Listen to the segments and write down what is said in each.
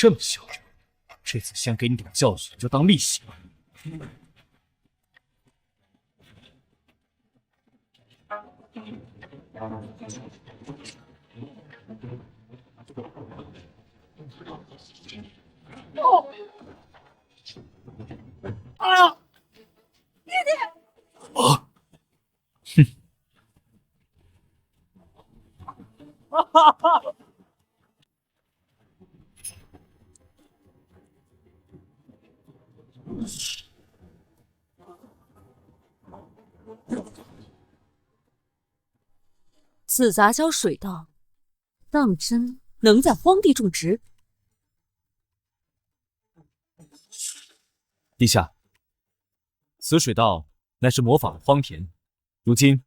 这么嚣张，这次先给你点教训，就当利息吧。哦！啊！弟弟！啊！哼！哈哈哈！此杂交水稻，当真能在荒地种植？陛下，此水稻乃是模仿的荒田，如今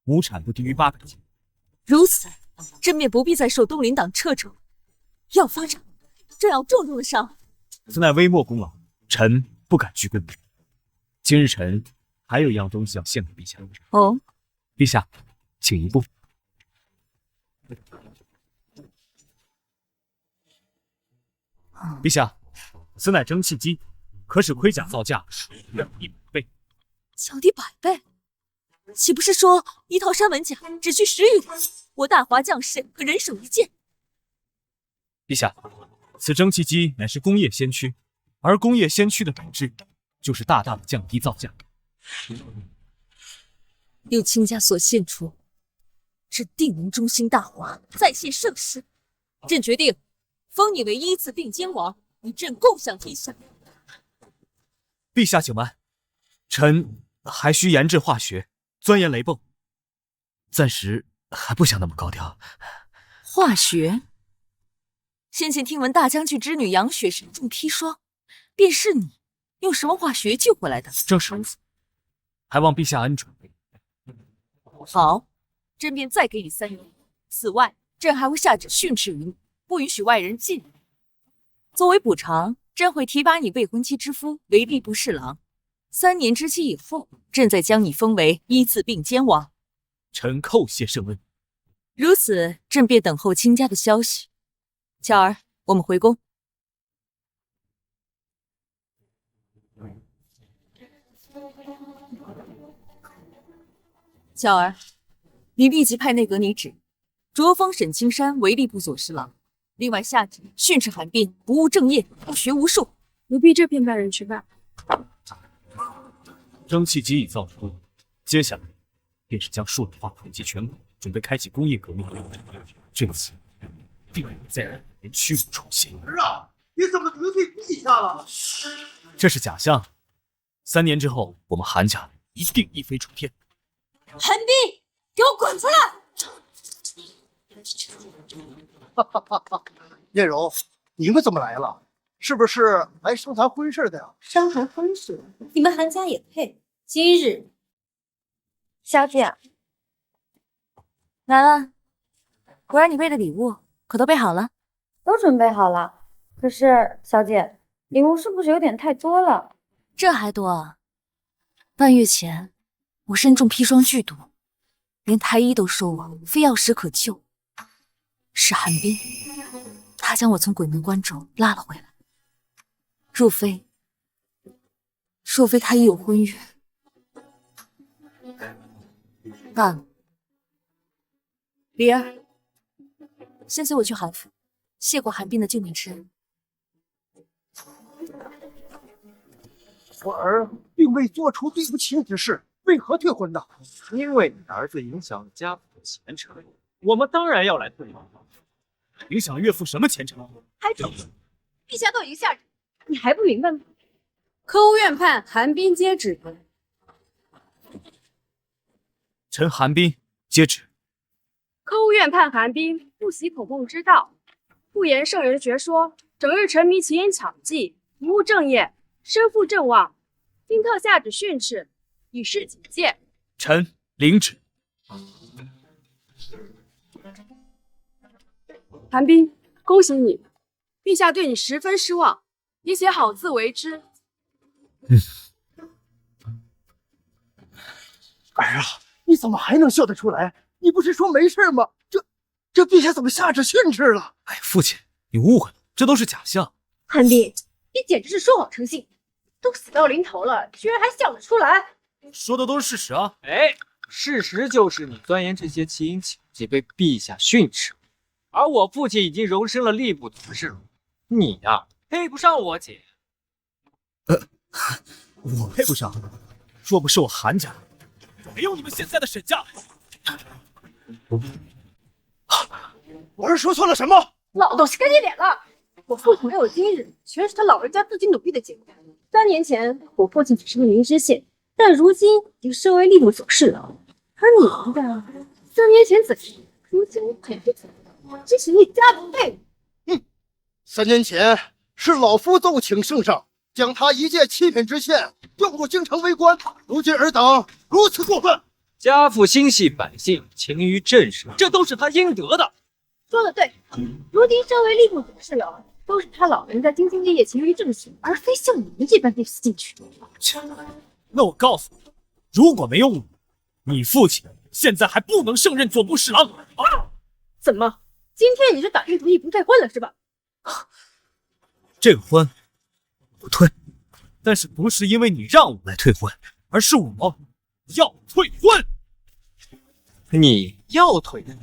亩产不低于800斤。如此，朕便不必再受东林党掣肘。要发展，朕要重重的赏。此乃微末功劳，臣不敢居功。今日臣还有一样东西要献给陛下。哦，陛下，请一步。陛下，此乃蒸汽机，可使盔甲造价100倍。小弟100倍，岂不是说一套山文甲只需10余文？我大华将士可人手一件。陛下，此蒸汽机乃是工业先驱，而工业先驱的本质就是大大的降低造价。有卿家所献出，朕定能忠心大华，再现盛世。朕决定封你为1字并肩王，与朕共享天下。陛下请慢，臣还需研制化学，钻研雷泵，暂时还不想那么高调。化学？先前听闻大将军之女杨雪身中砒霜，便是你用什么化学救回来的？正是如此，还望陛下恩准。好，朕便再给你3年。此外，朕还会下旨训斥于你，不允许外人进入。作为补偿，朕会提拔你未婚妻之夫为吏部侍郎。3年之期以后，朕再将你封为1字并肩王。臣叩谢圣恩。如此，朕便等候卿家的消息。巧儿，我们回宫。巧儿，你立即派内阁拟旨，擢封沈青山为吏部左侍郎。另外下旨训斥韩冰不务正业，不学无术。奴婢这便派人去办。蒸汽机已造出，接下来便是将数理化普及全国，准备开启工业革命。这次定会再让人屈辱重现。儿啊，你怎么得罪陛下了？这是假象。3年之后，我们韩家一定一飞冲天。韩冰，给我滚出来！叶柔，你们怎么来了？是不是来商谈婚事的呀？商谈婚事，你们韩家也配？今日，小姐来了，果然你备的礼物可都备好了？都准备好了。可是，小姐，礼物是不是有点太多了？这还多啊！半月前，我身中砒霜剧毒，连太医都说我非药石可救。是韩冰，他将我从鬼门关中拉了回来。若非他已有婚约，罢了。梨儿，先随我去韩府，谢过韩冰的救命之恩。我儿并未做出对不起你的事，为何退婚呢？因为你的儿子影响了家父的前程，我们当然要来退婚。影响岳父什么前程？还准！陛下都已经下旨，你还不明白吗？科务院判韩冰接旨。臣韩冰接旨。科务院判韩冰不习孔孟之道，不言圣人学说，整日沉迷奇淫巧技，不务正业，身负正望，并特下旨训斥，以示警戒。臣领旨。韩冰，恭喜你，陛下对你十分失望，你且好自为之。儿啊，你怎么还能笑得出来？你不是说没事吗？这陛下怎么下旨训斥了？哎呀，父亲，你误会了，这都是假象。韩冰，你简直是说谎成性，都死到临头了，居然还笑得出来。说的都是事实啊！哎，事实就是你钻研这些奇淫巧技被陛下训斥，而我父亲已经荣升了吏部董事了。你呀，配不上我姐。我配不上，若不是我韩家，没有你们现在的沈家。我儿说错了什么？老东西给你脸了！我父亲没有今日，全是他老人家自己努力的结果。3年前，我父亲只是个明知县，但如今已经升为吏部总事了。而你们的3年前怎样，如今也不怎么，这是一家的废物。3年前是老夫奏请圣上，将他一介7品知县调入京城为官，如今尔等如此过分。家父心系百姓，勤于政事，这都是他应得的。说的对，如今升为吏部总事了，都是他老人家兢兢业业、勤于政事，而非像你们这般类似进取。那我告诉你，如果没有我，你父亲现在还不能胜任左部侍郎啊！怎么，今天你是打定主意不退婚了是吧？这个婚我退，但是不是因为你让我来退婚，而是我要退婚。你要退婚？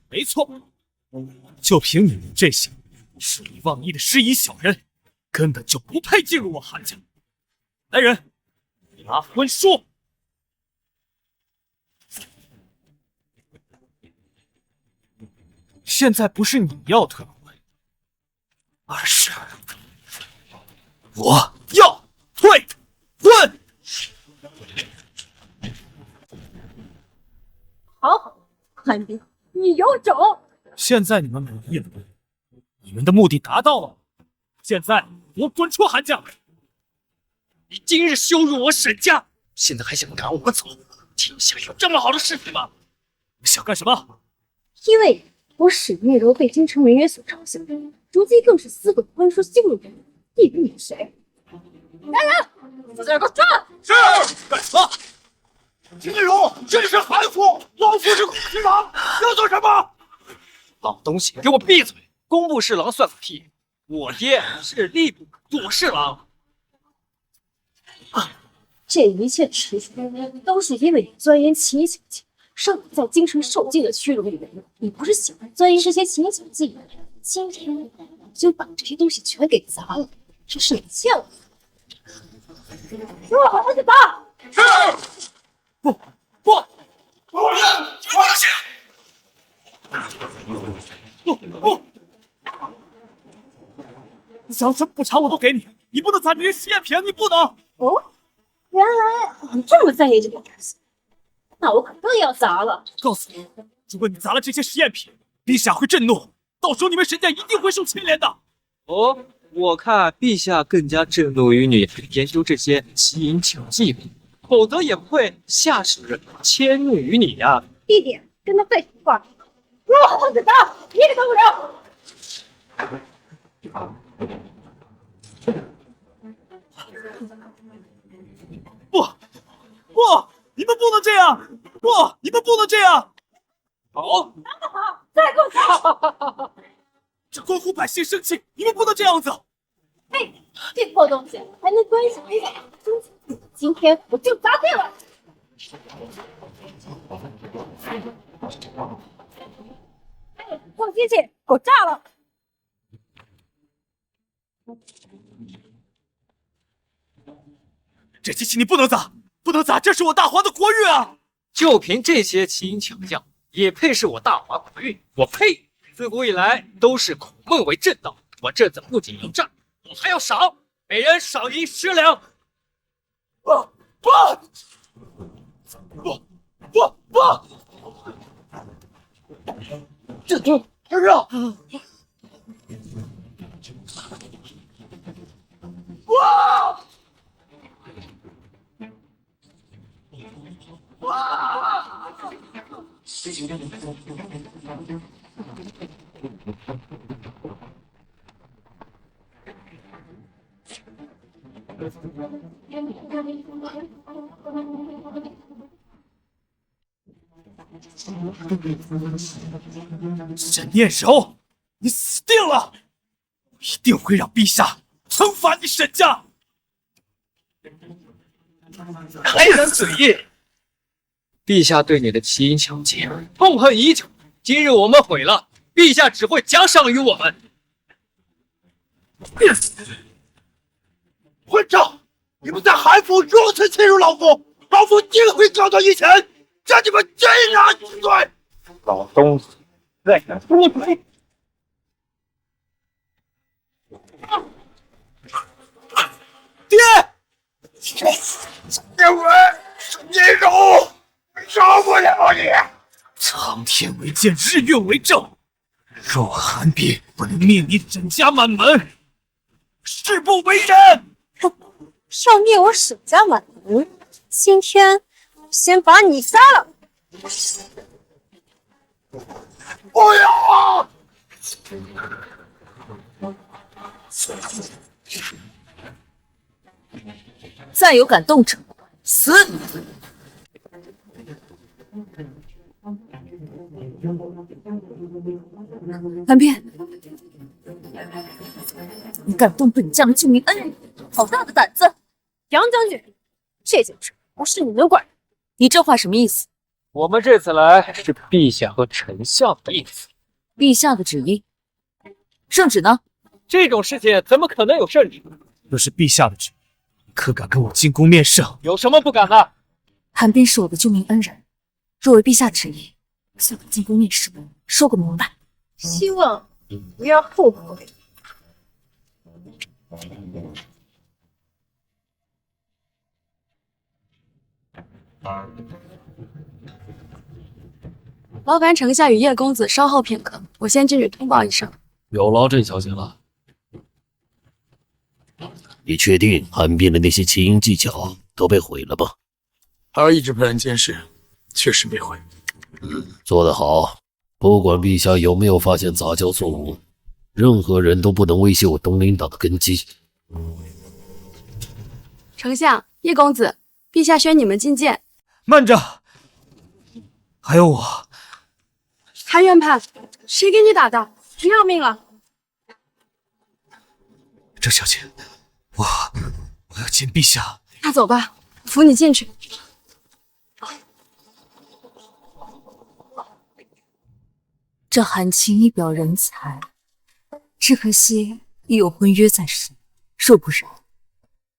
没错，就凭你们这些肆意妄议的失仪小人，根本就不配进入我韩家。来人，拿婚书。现在不是你要退婚，而是我要退婚。好，韩冰，你有种！现在你们满意了，你们的目的达到了。现在给我滚出韩家！你今日羞辱我沈家，现在还想赶我走？天下有这么好的事情吗？你想干什么？因为我沈月柔被京城文员所嘲笑，如今更是撕毁婚书羞辱人，你比你谁？来人，把这给我抓！是。干什么？秦内容，这里是韩府，老夫是公侍郎，要做什么？老东西，给我闭嘴！工部侍郎算个屁！我爹是吏部左侍郎。这一切事情都是因为你钻研奇淫巧技，让你在京城受尽了屈辱与侮辱。你不是喜欢钻研这些奇淫巧技，今天我就把这些东西全给砸了，这是你欠我的。给我好好的打！是。不，我人，不！你想什么补偿我都给你，你不能砸这些实验品，你不能。哦，原来你这么在意这个东西，那我可更要砸了。告诉你，如果你砸了这些实验品，陛下会震怒，到时候你们沈家一定会受牵连的。哦，我看陛下更加震怒于你研究这些奇淫巧技，否则也不会下使迁怒于你呀。弟弟，跟他废什么话？给我好好的打，一个都不留！不，你们不能这样！不，你们不能这样！好，打得好，再给我打！这关乎百姓生气，你们不能这样子！嘿，这破东西还能关心一下？今天我就砸碎了！哎，放机器，给我炸了！这机器你不能砸，不能砸！这是我大华的国运啊！就凭这些奇淫巧匠，也配是我大华国运？我呸！自古以来都是孔孟为正道，我这次不仅要炸，我还要赏，每人赏银10两。不！这儿啊！哇！沈念柔，你死定了！一定会让陛下惩罚你沈家。还人嘴硬！陛下对你的奇淫巧技痛恨已久，今日我们毁了，陛下只会奖赏于我们。混账！你们在韩府如此欺辱老夫，老夫定会告到御前，将你们擒拿治罪！老东西，再敢出嘴！爹！因为是你辱，饶不了你！苍天为鉴，日月为证。若韩冰不能灭你沈家满门，誓不为人。要灭我沈家满门，今天先把你杀了！不要！再有敢动者，死！韩冰，你敢动本将的救命恩人，好大的胆子！杨将军，这件事不是你能管的。你这话什么意思？我们这次来是陛下和丞相的意思。陛下的旨意，圣旨呢？这种事情怎么可能有圣旨？若是陛下的旨意，你可敢跟我进宫面圣？有什么不敢的？韩冰是我的救命恩人，若为陛下旨意，算我进宫面圣，说个明白。希望不要后悔。劳烦丞相与叶公子稍后片刻，我先进去通报一声。有劳郑小姐了。你确定韩冰的那些奇淫技巧都被毁了吧？孩儿一直派人监视，确实没毁。做得好。不管陛下有没有发现杂交错误，任何人都不能威胁我东林党的根基。丞相、叶公子，陛下宣你们觐见。慢着，还有我。韩元盼，谁给你打的？不要命了！郑小姐，我要见陛下。那走吧，扶你进去。这韩青一表人才，只可惜已有婚约在身。若不然，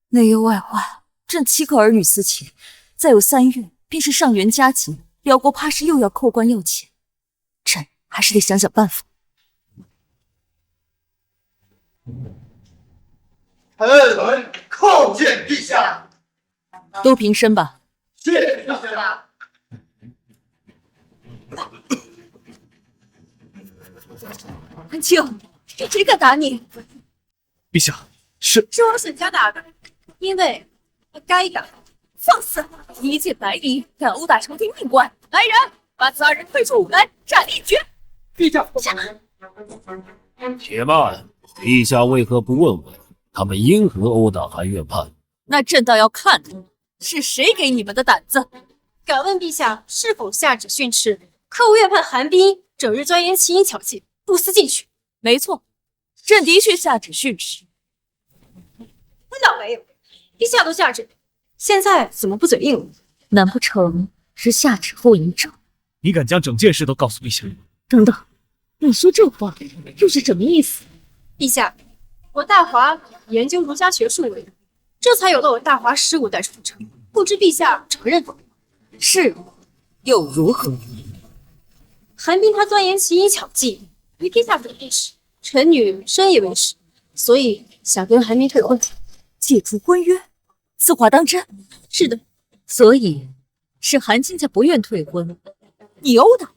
内忧外患，朕7个儿女私情，再有3月便是上元佳节，辽国怕是又要扣关要钱。朕还是得想想办法。臣闻叩见陛下。都平身吧。谢陛下。韩青，谁敢打你？陛下，是我沈家打的，因为他该打。放肆！一介白绫敢殴打朝廷命官，来人，把此2人推出午门，斩立决！陛下，且慢，陛下为何不问问他们因何殴打韩院判？那朕倒要看看是谁给你们的胆子。敢问陛下是否下旨训斥客务院判韩冰整日钻研奇淫巧技，不思进取？没错，朕的确下旨训斥。那倒没有，陛下都下旨，现在怎么不嘴硬了？难不成是下旨后遗症？你敢将整件事都告诉陛下？等等，你说这话又是什么意思？陛下，我大华研究儒家学术为人，这才有了我大华15代传承，不知陛下承认否？是，又如何？韩冰他钻研奇淫巧技，于天下所不识，臣女深以为是，所以想跟韩冰退婚，解除婚约。此话当真？是的。所以是韩青家不愿退婚，你殴打，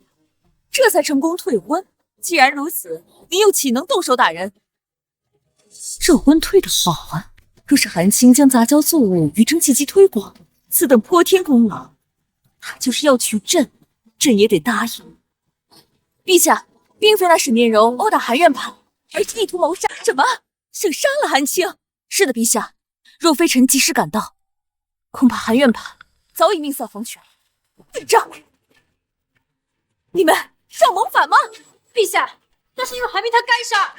这才成功退婚。既然如此，你又岂能动手打人？这婚退得好啊！若是韩青将杂交作物于征积极推广，此等泼天功劳，他就是要娶朕，朕也得答应。陛下，并非那沈念柔殴打韩院判，而是意图谋杀。什么？想杀了韩青？是的，陛下。若非臣及时赶到，恐怕韩院判早已命丧黄泉。混账！你们是要谋反吗？陛下，那是因为韩冰他该杀。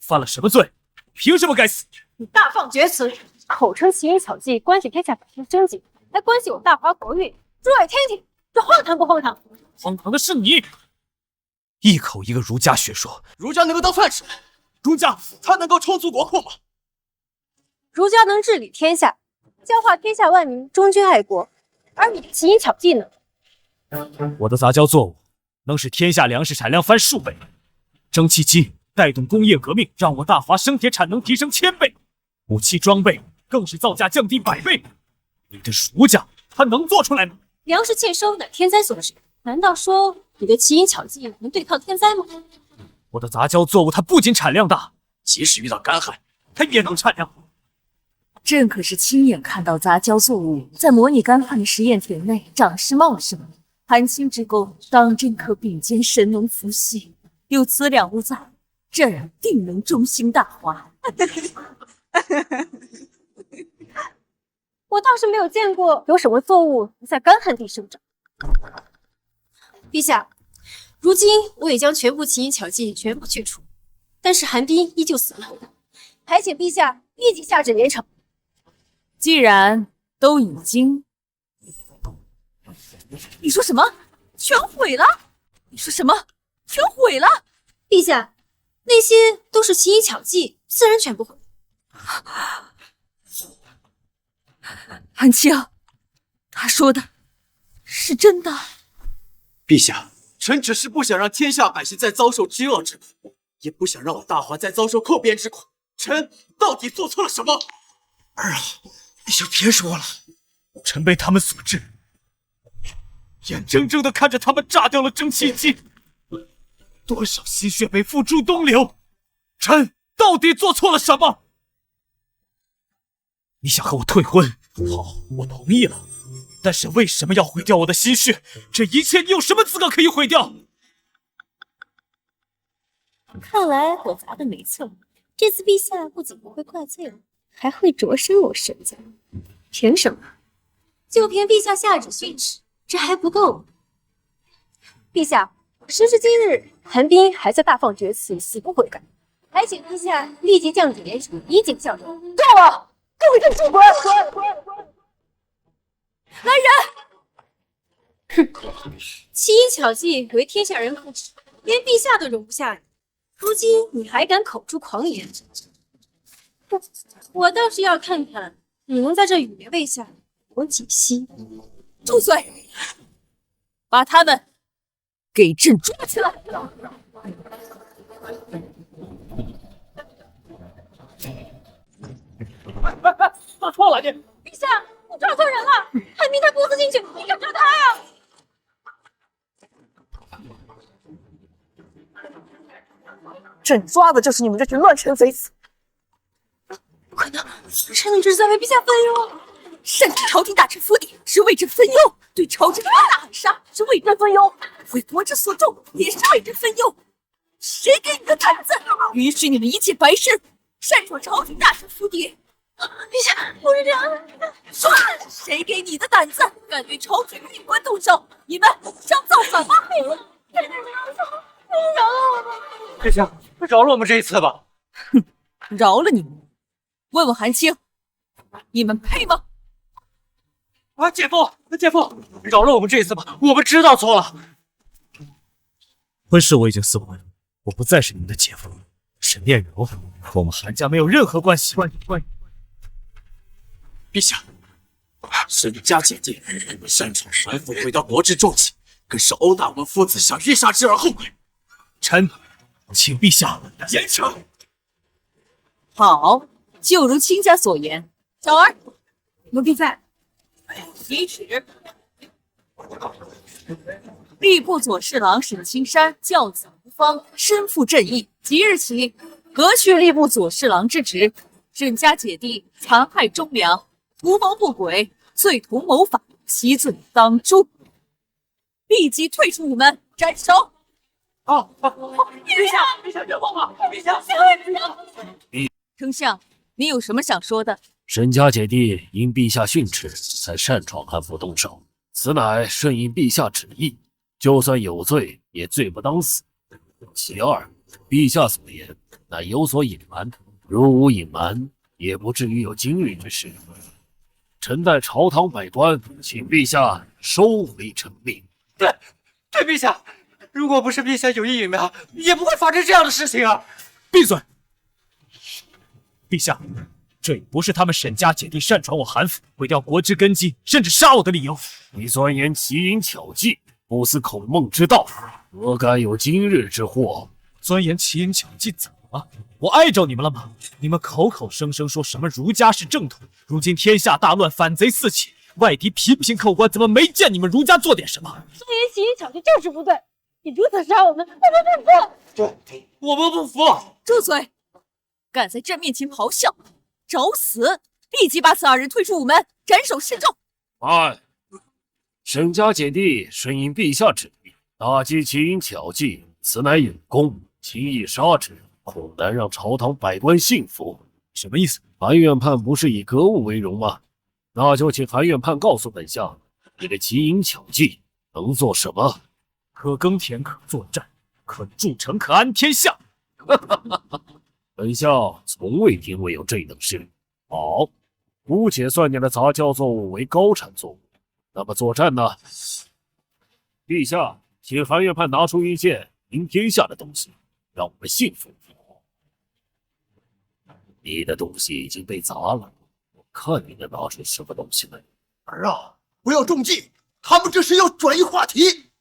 犯了什么罪？凭什么该死？你大放厥词，口称奇淫巧技关系天下百姓生计，还关系我大华国运，诸位听听，这荒唐不荒唐？荒唐的是你，一口一个儒家学说，儒家能够当饭吃，儒家他能够充足国库吗？儒家能治理天下，教化天下万民忠君爱国，而你的奇淫巧技呢？我的杂交作物能使天下粮食产量翻数倍，蒸汽机带动工业革命，让我大华生铁产能提升1000倍，武器装备更是造价降低100倍。你的儒家他能做出来吗？粮食欠收乃天灾所致，难道说你的奇淫巧技能对抗天灾吗？我的杂交作物它不仅产量大，即使遇到干旱，它也能产量。朕可是亲眼看到杂交作物在模拟干旱的实验田内长势茂盛，韩青之功，当真可并肩神农伏羲。有此两物在，朕定能中兴大华。我倒是没有见过有什么作物能在干旱地生长。陛下，如今我已将全部奇淫巧技全部去除，但是韩冰依旧死不悔，还请陛下立即下旨严惩。既然都已经……你说什么？全毁了？你说什么？全毁了？陛下，那些都是奇淫巧技，自然全部毁。韩青，他说的是真的。陛下，臣只是不想让天下百姓再遭受饥饿之苦，也不想让我大华再遭受寇边之苦。臣到底做错了什么？儿啊，你就别说了，臣被他们所制，眼睁睁地看着他们炸掉了蒸汽机，多少心血被付诸东流，臣到底做错了什么？你想和我退婚？好，我同意了。但是为什么要毁掉我的心血？这一切你有什么资格可以毁掉？看来我砸的没错，这次陛下不仅不会怪罪我，还会擢升我身价。凭什么？就凭陛下下旨训斥，这还不够吗？陛下，时至今日，韩冰还在大放厥词，死不悔改，还请陛下立即降旨严惩，以儆效尤。够了！给我一个住滚！来人！哼，奇淫巧技为天下人不齿，连陛下都容不下你。如今你还敢口出狂言，我倒是要看看你能在这雨帘卫下活几夕。住嘴！把他们给朕抓起来！做错了你！陛下，你抓错人了！韩冰他孤自进去，你要抓他呀！朕抓的就是你们这群乱臣贼子！不可能，臣只是在为陛下分忧。擅指朝廷大臣府邸是为朕分忧，对朝廷大喊杀是为朕分忧，为国之所重也是为朕分忧。谁给你的胆子，允许你们一介白事擅闯朝廷大臣府邸？陛下，不是这样的。说，谁给你的胆子，敢对朝廷命官动手？你们想造反吗？陛下，饶了我们这一次吧。哼，饶了你们。问问韩青，你们配吗？啊，姐夫，饶了我们这一次吧，我们知道错了。婚事我已经撕完，我不再是你们的姐夫，沈念柔和我们韩家没有任何关系。陛下，沈家姐弟擅闯韩府，毁掉国之重器，更是殴打我们父子，想欲杀之而后快。臣请陛下严惩。好，就如卿家所言。小儿，奴婢在。懿旨。吏部左侍郎沈青山教子无方，身负正义，即日起革去吏部左侍郎之职。沈家姐弟残害忠良，图谋不轨，罪图谋反，其罪当诛。立即退出你们，斩首！陛下，冤枉啊！陛下，丞相，你有什么想说的？沈家姐弟因陛下训斥，才擅闯韩府动手，此乃顺应陛下旨意，就算有罪，也罪不当死。其二，陛下所言，乃有所隐瞒。如无隐瞒，也不至于有今日之事。臣待朝堂百官，请陛下收回成命。对，陛下，如果不是陛下有意隐瞒，也不会发生这样的事情啊！闭嘴！陛下，这也不是他们沈家姐弟擅闯我韩府，毁掉国之根基，甚至杀我的理由。你钻研奇淫巧技，不思孔孟之道，何敢有今日之祸？钻研奇淫巧技怎么了？我碍着你们了吗？你们口口声声说什么儒家是正统，如今天下大乱，反贼四起，外敌频频扣关，怎么没见你们儒家做点什么？钻研奇淫巧技就是不对，你如此杀我们，我们不服。对，我们不服。住嘴！敢在朕面前咆哮，找死！立即把此二人推出午门，斩首示众。慢！沈家姐弟顺应陛下旨意，打击奇淫巧技，此乃有功，轻易杀之，恐难让朝堂百官信服。什么意思？韩院判不是以格物为荣吗？那就请韩院判告诉本相，你的奇淫巧技能做什么？可耕田，可作战，可筑城，可安天下。本相从未听闻有这等事。好，姑且算你的杂交作物为高产作物。那么作战呢？陛下，请韩院判拿出一件赢天下的东西，让我们信服。你的东西已经被砸了，我看你能拿出什么东西来。儿啊，不要中计，他们这是要转移话题。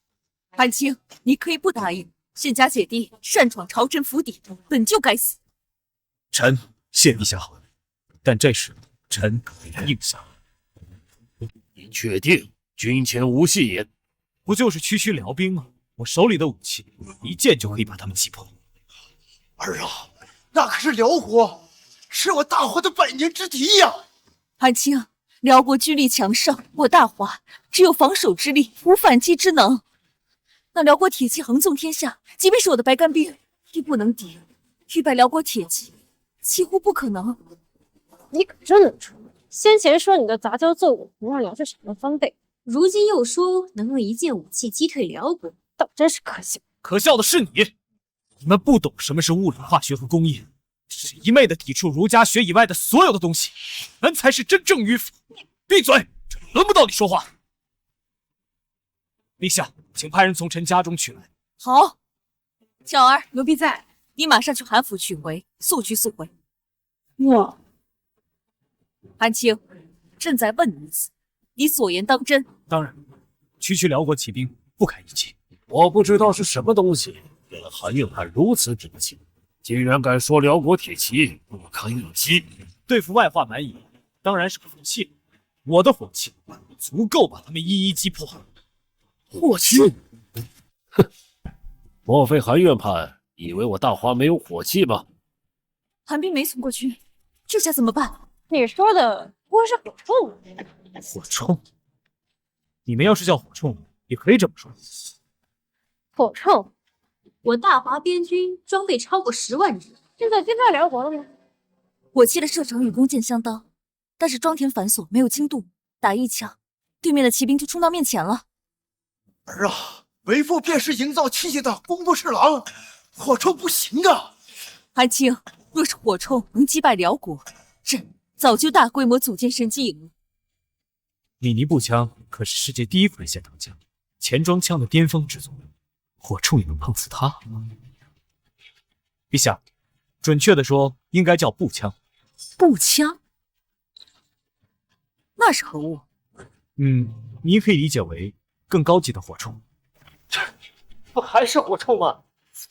韩青，你可以不答应。沈家姐弟擅闯朝臣府邸，本就该死。臣谢陛下好意，但这事臣应下。你确定军前无戏言？不就是区区辽兵吗？我手里的武器，一剑就可以把他们击破。儿啊，那可是辽国，是我大华的百年之敌呀！韩青，辽国军力强盛，我大华只有防守之力，无反击之能。那辽国铁骑横纵天下，即便是我的白干兵亦不能敌。欲败辽国铁骑，几乎不可能。你可真能说！先前说你的杂交作物能让辽氏少了翻倍，如今又说能用一件武器击退辽国，倒真是可笑。可笑的是你，你们不懂什么是物理化学和工业，只是一昧的抵触儒家学以外的所有的东西，你们才是真正迂腐。闭嘴，这里轮不到你说话。陛下，请派人从臣家中取来。好，巧儿，奴婢在，你马上去韩府取回，速去速回。我，韩青，朕再问你一次，你所言当真？当然，区区辽国骑兵不堪一击。我不知道是什么东西，给了韩院判如此底气，竟然敢说辽国铁骑不堪一击。对付外化蛮夷，当然是火器。我的火器足够把他们一一击破。火器？哼！莫非韩院判以为我大华没有火器吗？韩兵没从过军，这下怎么办？你说的不会是火铳吧？火铳？你们要是叫火铳，也可以这么说。火铳？我大华边军装备超过10万只，现在击败辽国了吗？火器的射程与弓箭相当，但是装填繁琐，没有精度，打一枪，对面的骑兵就冲到面前了。儿啊，为父便是营造器械的工部侍郎，火铳不行啊！韩青，若是火铳能击败辽国，朕早就大规模组建神机营了。李尼步枪可是世界第一款霰弹枪，前装枪的巅峰之作，火铳也能碰死他？陛下，准确的说，应该叫步枪。步枪？那是何物？你可以理解为更高级的火铳。这不还是火铳吗？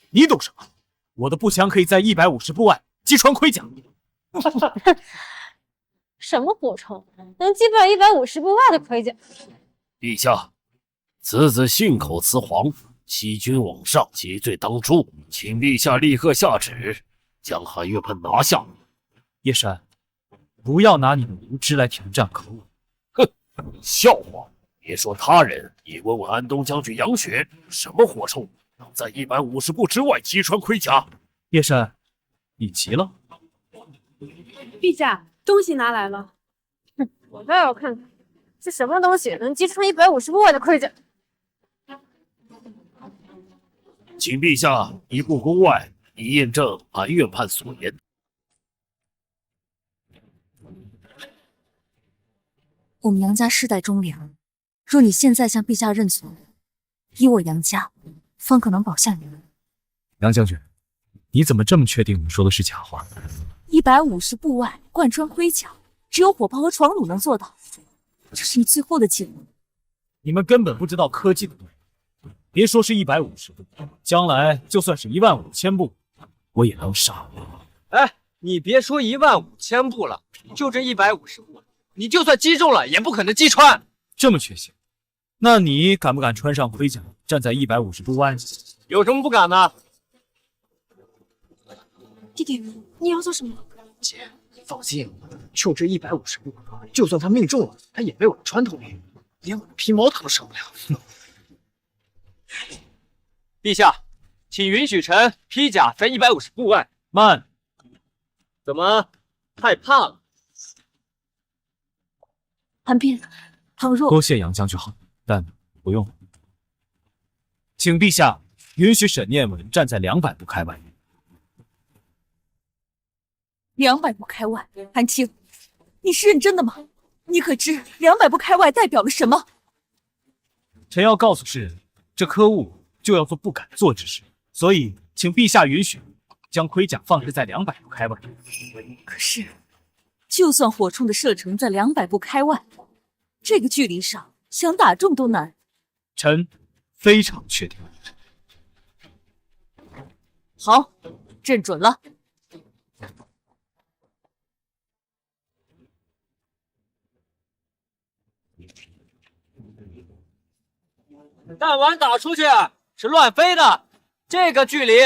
你懂什么？我的步枪可以在150步外击穿盔甲。什么火铳能击败150步外的盔甲？陛下，此子信口雌黄，欺君罔上，其罪当诛，请陛下立刻下旨，将韩月喷拿下。叶山，不要拿你的无知来挑战可我。哼，笑话！别说他人，你问问安东将军杨雪，什么火铳能在150步之外击穿盔甲？叶山，你急了？陛下，东西拿来了。我倒要看看是什么东西能击穿150步外的盔甲。请陛下移步宫外，以验证韩院判所言。我们杨家世代忠良，若你现在向陛下认错，以我杨家方可能保下你。杨将军，你怎么这么确定我说的是假话？150步外贯穿盔甲，只有火炮和床弩能做到，这是你最后的记录。你们根本不知道科技的东西，别说是150步，将来就算是15000步，我也能杀。哎，你别说15000步了，就这150步，你就算击中了，也不可能击穿。这么确信？那你敢不敢穿上盔甲，站在150步外？有什么不敢的？弟弟，你要做什么？姐，放心，就这150步，就算他命中了，他也没我的穿透力，连我的皮毛他都伤不了。陛下，请允许臣披甲在150步外。慢，怎么害怕了？韩冰，倘若……多谢杨将军好，但不用。请陛下允许沈念文站在200步开外。200步开外，韩青，你是认真的吗？你可知200步开外代表了什么？臣要告诉世人，这科务就要做不敢做之事，所以请陛下允许将盔甲放置在200步开外。可是，就算火铳的射程在200步开外，这个距离上想打中都难。臣非常确定。好，朕准了。弹丸打出去是乱飞的，这个距离，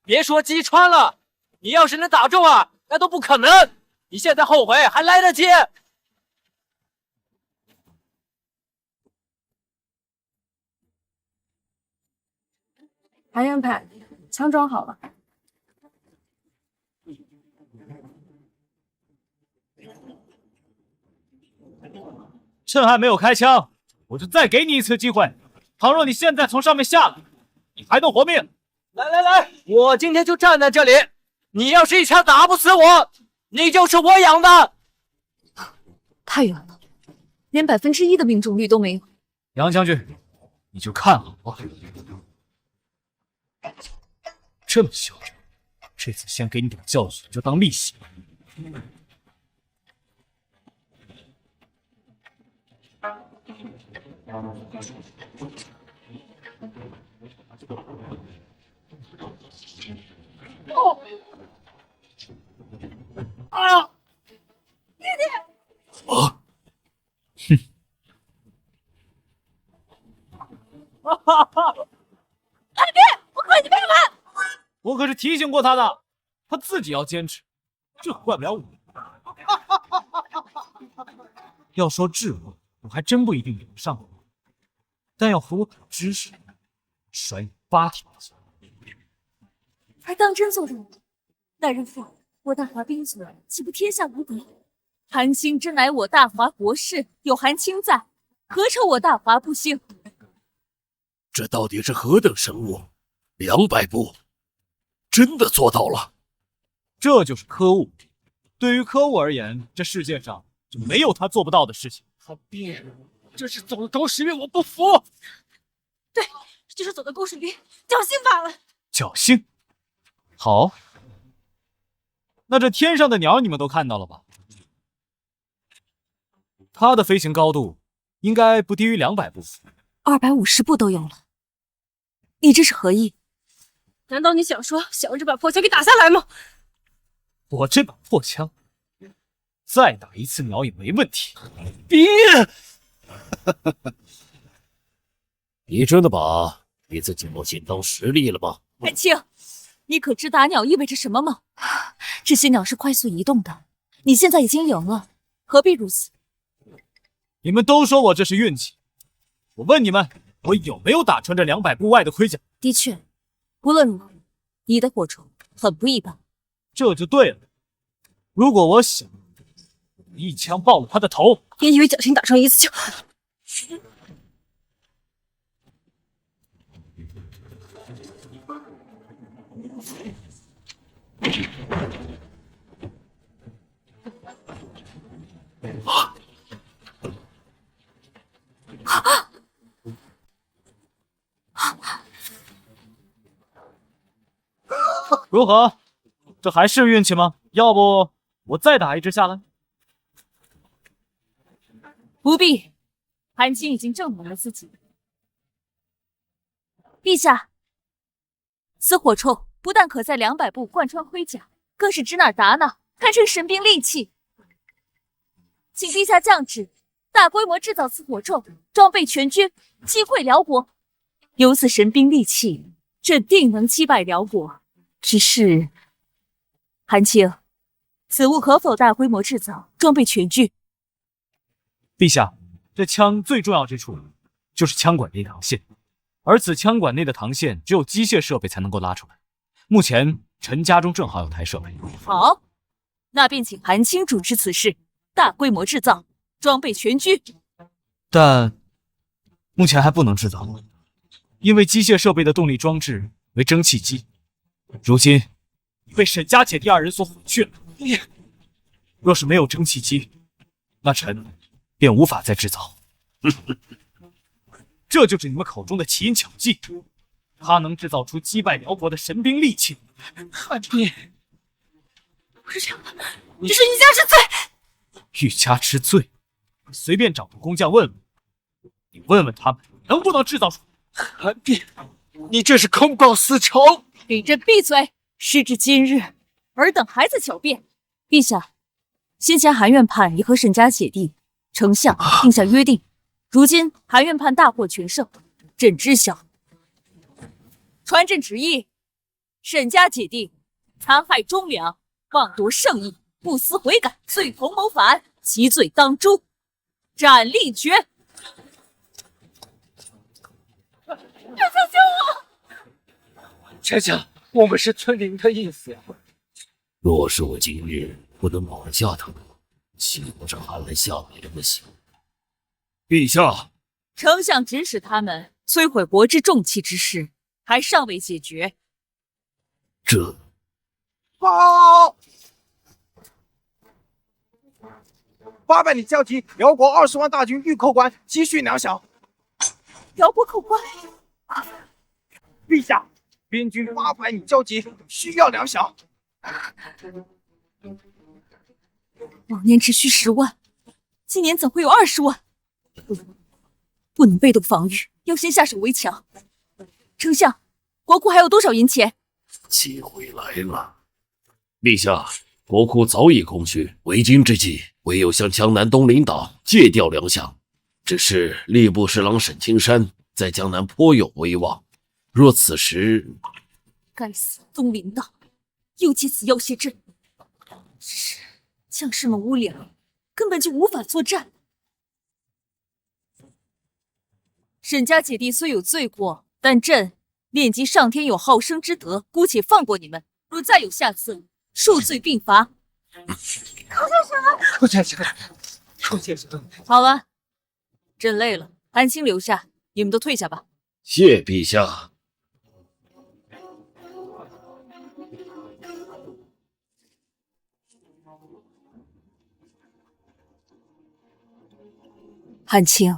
别说击穿了，你要是能打中啊，那都不可能。你现在后悔还来得及。韩院派，枪装好了。趁还没有开枪，我就再给你一次机会。倘若你现在从上面下来，你还能活命。来来来，我今天就站在这里，你要是一枪打不死我，你就是我养的。太远了，连1%的命中率都没有。杨将军，你就看好了。这么嚣张，这次先给你点教训，就当利息。啊！弟弟！啊！哼！哈哈哈！海边，我快你背叛！我可是提醒过他的，他自己要坚持，这怪不了我。要说智慧，我还真不一定比不上我，但要和我比知识，甩你8条街。还当真做人？大人父，我大华兵族岂不天下无敌？韩青真乃我大华国士，有韩青在，何愁我大华不兴？这到底是何等神物？200步，真的做到了。这就是科务。对于科务而言，这世界上就没有他做不到的事情。韩冰，这是走狗屎运，我不服。对，这就是走的狗屎运，侥幸罢了。侥幸？好，那这天上的鸟你们都看到了吧？它的飞行高度应该不低于200步，250步都有了。你这是何意？难道你想说想用这把破枪给打下来吗？我这把破枪，再打一次鸟也没问题。别！你真的把你自己落井当石立了吗？韩青，你可知打鸟意味着什么吗？这些鸟是快速移动的，你现在已经赢了，何必如此？你们都说我这是运气，我问你们，我有没有打穿这200步外的盔甲？的确，无论如何，你的火铳很不一般。这就对了。如果我想，一枪爆了他的头。别以为侥幸打上一次就……如何？这还是运气吗？要不我再打一只下来？不必，韩青已经证明了自己。陛下，此火铳不但可在200步贯穿盔甲，更是指哪打哪，堪称神兵利器。请陛下降旨，大规模制造此火铳，装备全军，击溃辽国。有此神兵利器，这定能击败辽国。只是，韩青，此物可否大规模制造，装备全军？陛下，这枪最重要之处就是枪管内膛线，而此枪管内的膛线只有机械设备才能够拉出来。目前臣家中正好有台设备。好，那便请韩青主持此事，大规模制造，装备全军。但目前还不能制造，因为机械设备的动力装置为蒸汽机，如今被沈家姐弟2人所毁去了。若是没有蒸汽机，那臣便无法再制造。这就是你们口中的奇淫巧技，它能制造出击败辽国的神兵利器。汉斌，不是这样的，这是欲加之罪。欲加之罪，随便找个工匠问问，你问问他们能不能制造出。韩冰，你这是公报私仇！给朕闭嘴！时至今日，尔等还在狡辩。陛下，先前韩院判已和沈家姐弟、丞相定下约定，如今韩院判大获全胜，朕知晓。传朕旨意，沈家姐弟残害忠良，妄夺圣意，不思悔改，罪同谋反，其罪当诛，斩立决。救我！丞相，我们是遵您的意思。若是我今日不能绑架他们，岂不是寒了下美人的心？陛下，丞相指使他们摧毁国之重器之事，还尚未解决。这报！800里交集辽国20万大军欲扣关，急需粮饷。辽国扣关？陛下，边军800里交集，需要粮饷。往年只需10万，今年怎会有20万？不能被动防御，要先下手为强。丞相，国库还有多少银钱？机会来了，陛下，国库早已空虚，为今之计，唯有向江南东林党借调粮饷。只是吏部侍郎沈青山在江南颇有威望，若此时……该死东林党，又借此要挟朕。只是将士们无粮，根本就无法作战。沈家姐弟虽有罪过，但朕念及上天有好生之德，姑且放过你们。若再有下次，数罪并罚。寇先生，寇先生，好了，朕累了，韩青留下，你们都退下吧。谢陛下。韩青，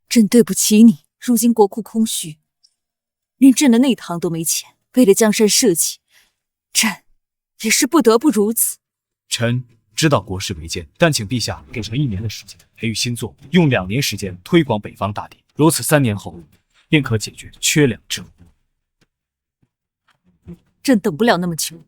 朕对不起你。如今国库空虚，连朕的内堂都没钱，为了江山社稷，朕也是不得不如此。臣知道国事为艰，但请陛下给臣1年的时间，培育新作物，用2年时间推广北方大地，如此3年后便可解决缺粮之路。朕等不了那么久。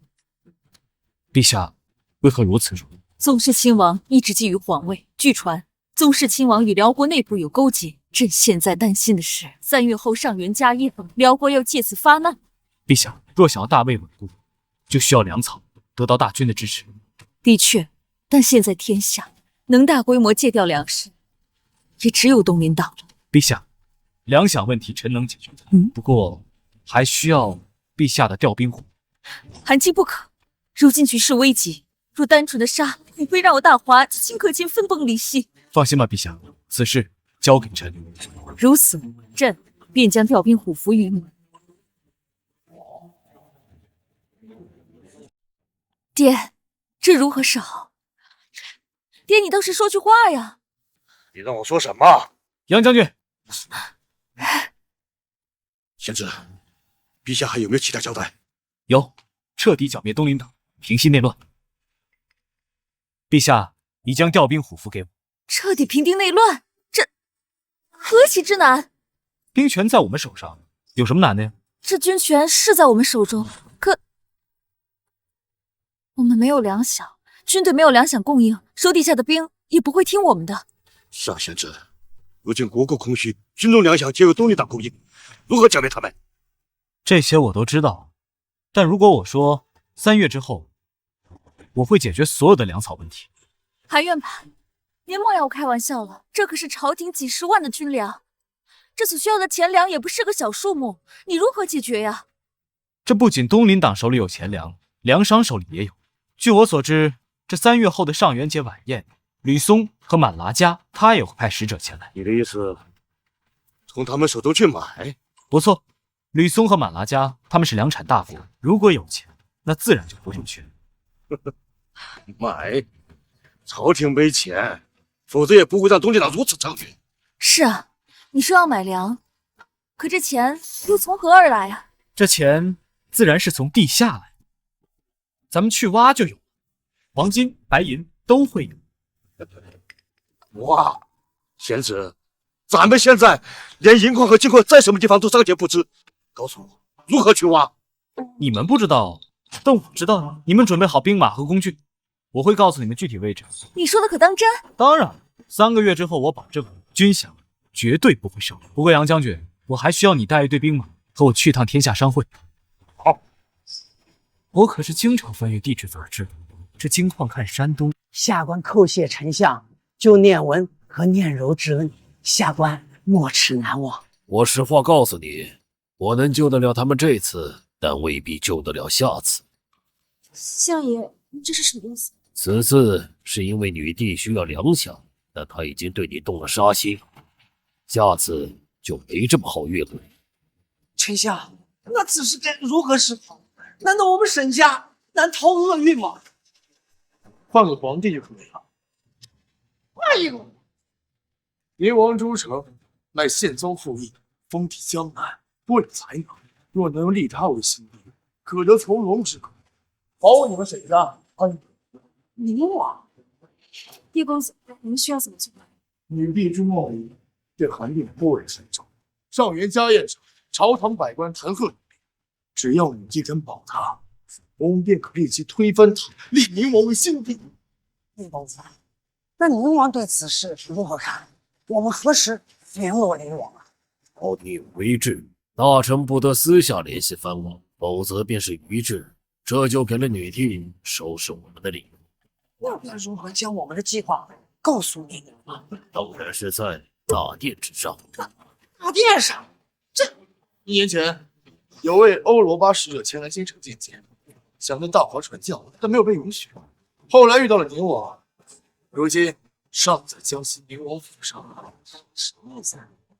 陛下为何如此说？宗室亲王一直觊觎皇位，据传宗室亲王与辽国内部有勾结。朕现在担心的是，3月后上元加1，辽国要借此发难。陛下若想要大魏稳固，就需要粮草，得到大军的支持。的确，但现在天下能大规模借调粮食，也只有东林党了。陛下，粮饷问题臣能解决，不过还需要陛下的调兵虎。韩青不可，如今局势危急，若单纯的杀，恐会让我大华在顷刻间分崩离析。放心吧，陛下，此事交给臣。如此，朕便将调兵虎符于你。爹，这如何是好？爹，你倒是说句话呀！你让我说什么？杨将军，贤侄，陛下还有没有其他交代？有，彻底剿灭东林党，平息内乱。陛下已将调兵虎符给我，彻底平定内乱，这何其之难！兵权在我们手上，有什么难的呀？这军权是在我们手中，可我们没有粮饷，军队没有粮饷供应，手底下的兵也不会听我们的。是啊，贤侄，如今国库空虚，军中粮饷皆由东林党供应，如何剿灭他们？这些我都知道，但如果我说3月之后，我会解决所有的粮草问题。韩院判，您莫要开玩笑了，这可是朝廷几10万的军粮，这所需要的钱粮也不是个小数目，你如何解决呀？这不仅东林党手里有钱粮，粮商手里也有。据我所知，这3月后的上元节晚宴，吕松和满剌家他也会派使者前来。你的意思，从他们手中去买？不错，吕松和满剌家他们是粮产大国，如果有钱，那自然就不用缺。买？朝廷没钱，否则也不会让东林党如此猖獗。是啊，你说要买粮，可这钱又从何而来啊？这钱自然是从地下来，咱们去挖就有，黄金、白银都会有。哇，贤侄，咱们现在连银矿和金矿在什么地方都尚且不知，告诉我如何去挖？你们不知道，但我知道啊。你们准备好兵马和工具，我会告诉你们具体位置。你说的可当真？当然，3个月之后，我保证军饷绝对不会少。不过杨将军，我还需要你带一队兵马和我去趟天下商会。好，我可是经常翻阅地质杂志，这金矿看山东。下官叩谢丞相，就念文和念柔之恩，下官没齿难忘。我实话告诉你，我能救得了他们这次，但未必救得了下次。相爷，你这是什么意思？此次是因为女帝需要粮饷，但她已经对你动了杀心，下次就没这么好运了。丞相，那此事该如何是好？难道我们沈家难逃厄运吗？换个皇帝就可以了。换一个。宁王朱成乃宪宗后裔，封地江南，多有才能。若能立他为新帝，可得从容之功，保你们沈家安稳。宁王，叶公子，我们需要怎么做？女帝朱梦怡对韩定颇为慎重，上元家宴上，朝堂百官弹劾你，只要你一肯保他，我们便可立即推翻他，立宁王为新帝。叶公子，那宁王对此事如何看？我们何时联络宁王啊？照你为治，大臣不得私下联系藩王，否则便是愚治。这就给了女帝收拾我们的理由。那该如何将我们的计划告诉宁王？当然是在大殿之上。大殿上，这1年前，有位欧罗巴使者前来京城觐见，想跟大华传教，但没有被允许。后来遇到了宁王，如今尚在江西宁王府上。什么意思？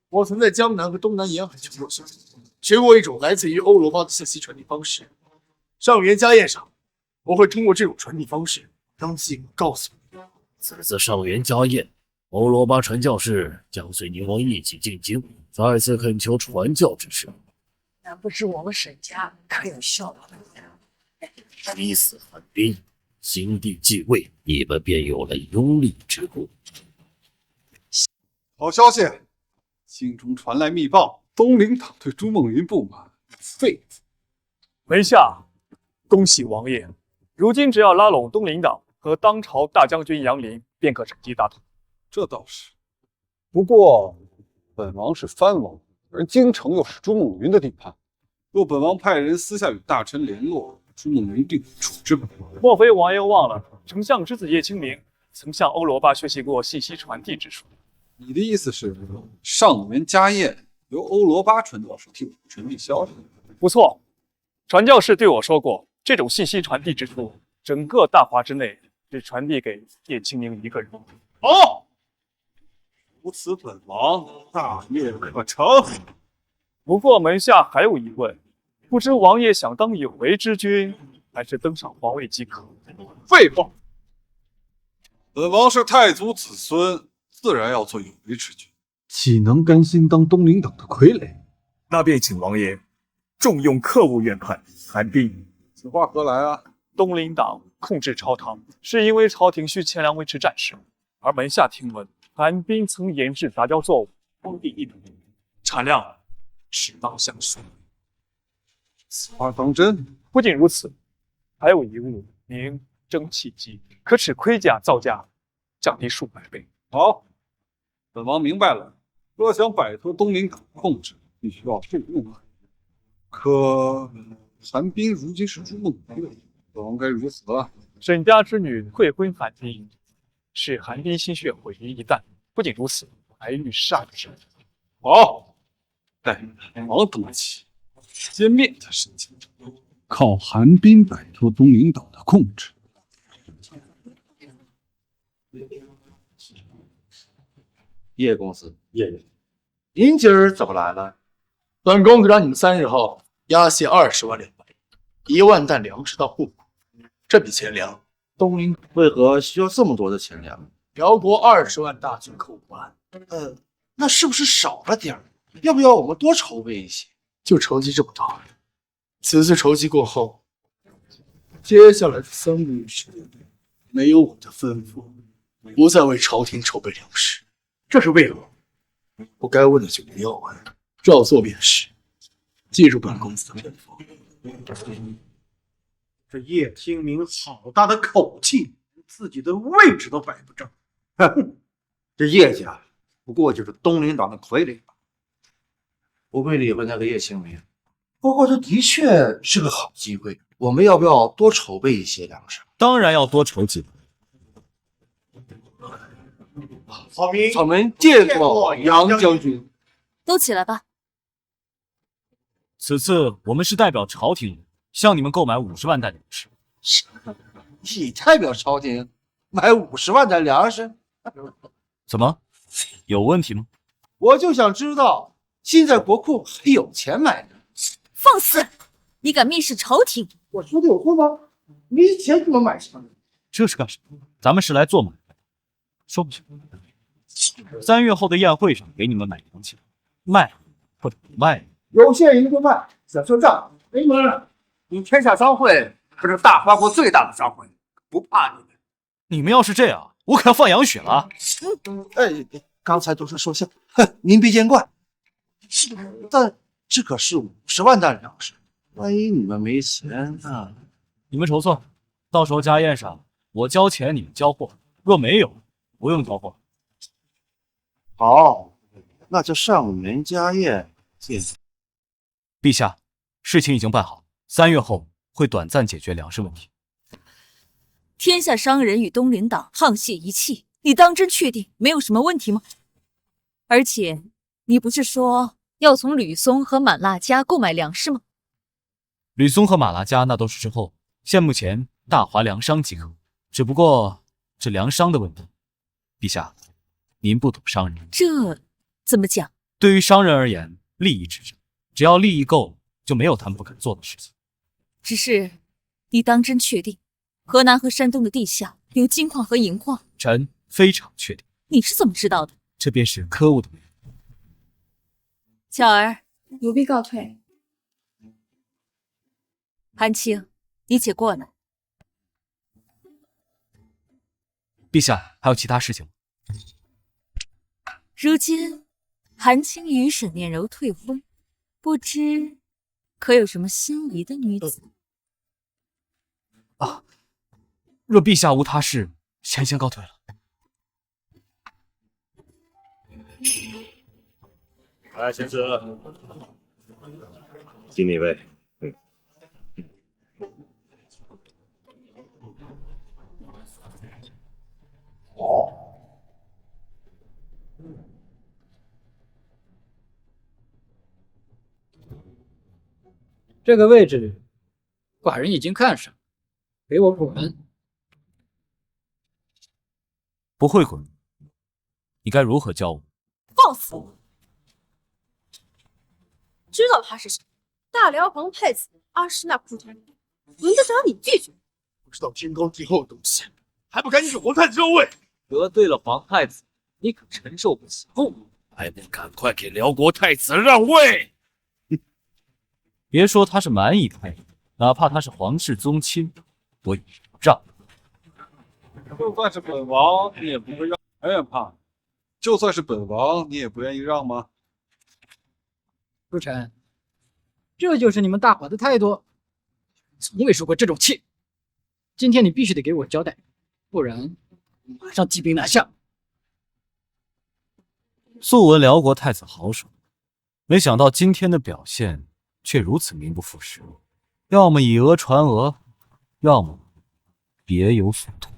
我曾在江南和东南沿海求过消息，学过一种来自于欧罗巴的信息传递方式。上元家宴上，我会通过这种传递方式当计谋告诉你。此次上元家宴，欧罗巴传教士将随宁王一起进京，再次恳求传教之事。那不是我们沈家可有效劳的？逼死韩冰，新帝继位，你们便有了拥立之功。好消息，京中传来密报，东林党对朱梦云不满，废除。门下，恭喜王爷！如今只要拉拢东林党和当朝大将军杨林，便可成绩大同。这倒是，不过本王是藩王，而京城又是朱梦云的地盘。若本王派人私下与大臣联络，朱梦云定会处置本王。莫非王爷忘了，丞相之子叶清明曾向欧罗巴学习过信息传递之术？你的意思是，上元家宴由欧罗巴传教士替我们传递消息？不错，传教士对我说过，这种信息传递之术，整个大华之内只传递给叶清明一个人。好，如此本王大业可成。不过门下还有疑问，不知王爷想当有为之君，还是登上皇位即可。废话，本王是太祖子孙，自然要做有为之君，岂能甘心当东陵党的傀儡？那便请王爷重用客务院判韩冰。此话何来啊？东陵党控制朝堂，是因为朝廷需钱粮维持战事，而门下听闻韩冰曾研制杂交作物，荒地一途，产量适当相属。此话当真？不仅如此，还有一物名蒸汽机，可使盔甲造价降低数百倍。好，本王明白了。若想摆脱东陵党控制，必须要重用韩冰。可韩冰如今是朱梦鱼了，本王该如何？沈家之女退婚韩冰，使韩冰心血毁于一旦。不仅如此，还欲杀之。好，待本王登基，歼灭他沈家，靠韩冰摆脱东陵岛的控制。叶公子，您今儿怎么来了？本公子让你们3日后押解20万两白银，1万担粮食到户口。这笔钱粮，东陵为何需要这么多的钱粮？辽国20万大军口关，那是不是少了点儿？要不要我们多筹备一些？就筹集这么多。此次筹集过后，接下来的3个月时间内，没有我的吩咐，不再为朝廷筹备粮食。这是为何？不该问的就不要问，照做便是。记住本公子的吩咐。这叶听明好大的口气，自己的位置都摆不正。哼，这叶家不过就是东陵党的傀儡吧？不会理会那个叶清明。不过这的确是个好机会，我们要不要多筹备一些粮食？当然要多筹几个。草民见过杨将军。都起来吧。此次我们是代表朝廷人，向你们购买50万担粮食。你代表朝廷买50万担粮食？怎么，有问题吗？我就想知道，现在国库还有钱买呢。放肆！你敢蔑视朝廷？我说的有错吗？没钱怎么买什么？这是干什么？咱们是来做买卖，说不行。3月后的宴会上给你们买粮钱，卖或者不卖。有现银就卖，想算账没门儿！你天下商会可是大花国最大的商会，不怕你们。你们要是这样，我可要放羊血了。刚才都是说笑，您别见怪。但这可是50万担粮食，万一你们没钱呢？你们筹措，到时候家宴上我交钱，你们交货。若没有，不用交货。好，那就上门家宴见。陛下，事情已经办好，3月后会短暂解决粮食问题。天下商人与东陵党沆瀣一气，你当真确定没有什么问题吗？而且，你不是说要从吕松和满腊家购买粮食吗？吕松和马拉家那都是之后，现目前大华粮商即可。只不过这粮商的问题，陛下，您不懂商人。这怎么讲？对于商人而言，利益至上，只要利益够，就没有他们不肯做的事情。只是，你当真确定河南和山东的地下有金矿和银矿？臣非常确定。你是怎么知道的？这便是科务的魅力。巧儿，奴婢告退。韩青，你且过来。陛下，还有其他事情吗？如今，韩青与沈念柔退婚，不知可有什么心仪的女子？若陛下无他事，臣先告退了。来，先生，敬你一杯。这个位置，寡人已经看上，给我滚！不会滚，你该如何教我？放肆！知道他是谁？大辽皇太子阿史那库图。轮得着你拒绝？不知道天高地厚的东西，还不赶紧给皇太子让位！得罪了皇太子，你可承受不起后果。还不赶快给辽国太子让位！别说他是蛮夷派，哪怕他是皇室宗亲，我也不让。就算是本王，你也不会让。白远怕，就算是本王，你也不愿意让吗？陆晨，这就是你们大华的态度，从未受过这种气。今天你必须得给我交代，不然马上提兵南下。素闻辽国太子豪爽，没想到今天的表现却如此名不副实，要么以讹传讹，要么别有所图。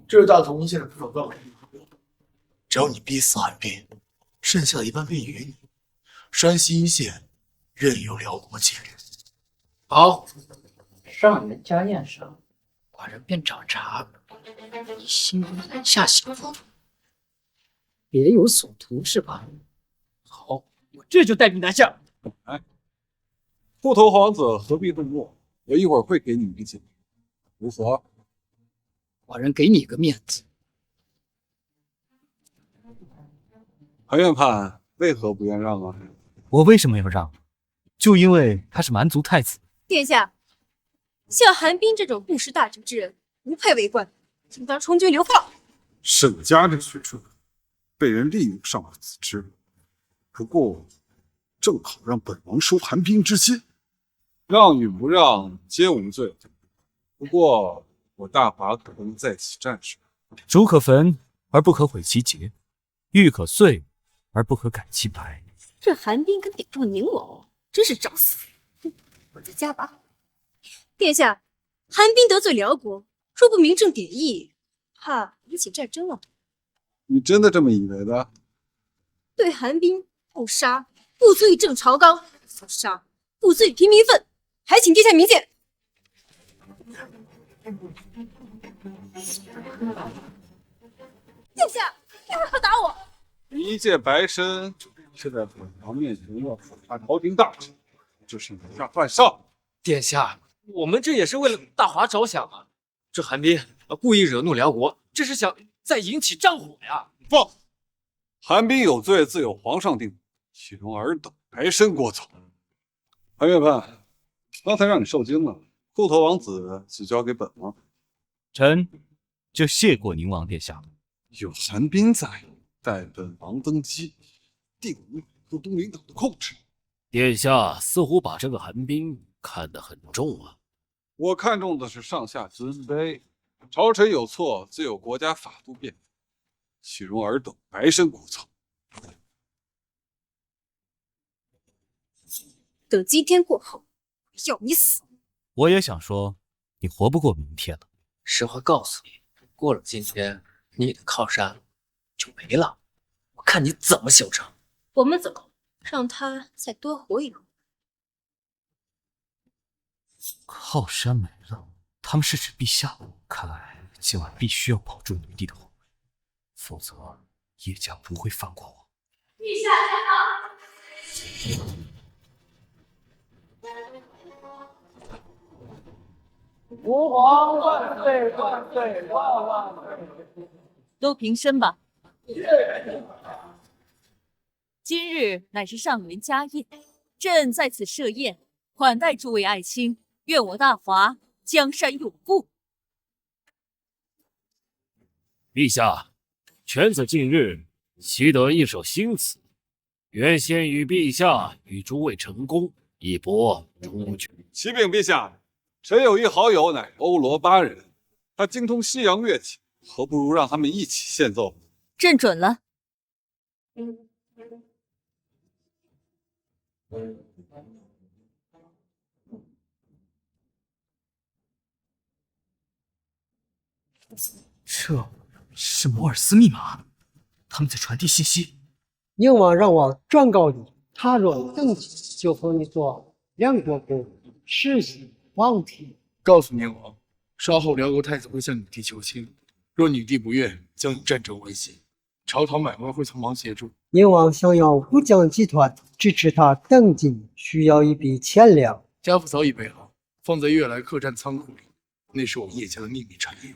这大同现在不知道干嘛，只要你逼死韩冰，剩下的一半便于你。山西一线任由辽国侵略。好，上元家宴上，寡人便找茬，你心中南下行风，别有所图是吧？好，我这就带兵南下。哎，秃头皇子何必动怒？我一会儿会给你一个解释，如何？寡人给你个面子。韩院判为何不愿让啊？我为什么要让？就因为他是蛮族太子。殿下，像韩冰这种不识大臣之人，不配为官，应当充军流放。沈家这学者被人利用上了子之，不过正好让本王收韩冰之心。让与不让皆无罪，不过我大华可不能再起战事。竹可焚而不可毁其节，玉可碎而不可改其白。这韩冰跟顶撞宁王，真是找死！我再加把。殿下，韩冰得罪辽国，若不明正典义，怕引起战争了。你真的这么以为的？对韩冰不杀，不足以正朝纲；不杀，不足以平民愤。还请殿下明鉴。殿下，你为何打我？你一介白身，却在本王面前要腐化朝廷大臣，这是以下犯上。殿下，我们这也是为了大华着想啊！这韩冰故意惹怒辽国，这是想再引起战火呀！放！韩冰有罪，自有皇上定夺，岂容尔等白身过走？韩岳判。刚才让你受惊了，秃头王子就交给本王，臣就谢过宁王殿下了。有韩冰在，待本王登基，定能受东林党的控制。殿下似乎把这个韩冰看得很重啊。我看重的是上下尊卑，朝臣有错，自有国家法度辩，岂容尔等白身过走？等今天过后。要你死！我也想说，你活不过明天了。实话告诉你，过了今天，你的靠山就没了。我看你怎么修成。我们走，让他再多活一会儿。靠山没了，他们是指陛下。看来今晚必须要保住女帝的皇位，否则叶家不会放过我。陛下驾到！吾皇万岁万岁万万岁！都平身吧。今日乃是上元家宴，朕在此设宴，款待诸位爱卿，愿我大华江山永固。陛下，犬子近日习得一首新词，愿献与陛下与诸位成功，以博诸君。启禀陛下。臣有一好友，乃欧罗巴人，他精通西洋乐器，何不如让他们一起献奏？朕准了。这是摩尔斯密码，他们在传递信息。宁王让我状告你，他若登基，就封你做梁国公，世袭皇体。告诉宁王，稍后辽国太子会向女帝求亲，若女帝不愿，将与战争威胁。朝堂百官会从忙协助。宁王想要武将集团支持他登京，需要一笔钱粮。家父早已备好，放在悦来客栈仓库里，那是我们叶家的秘密产业。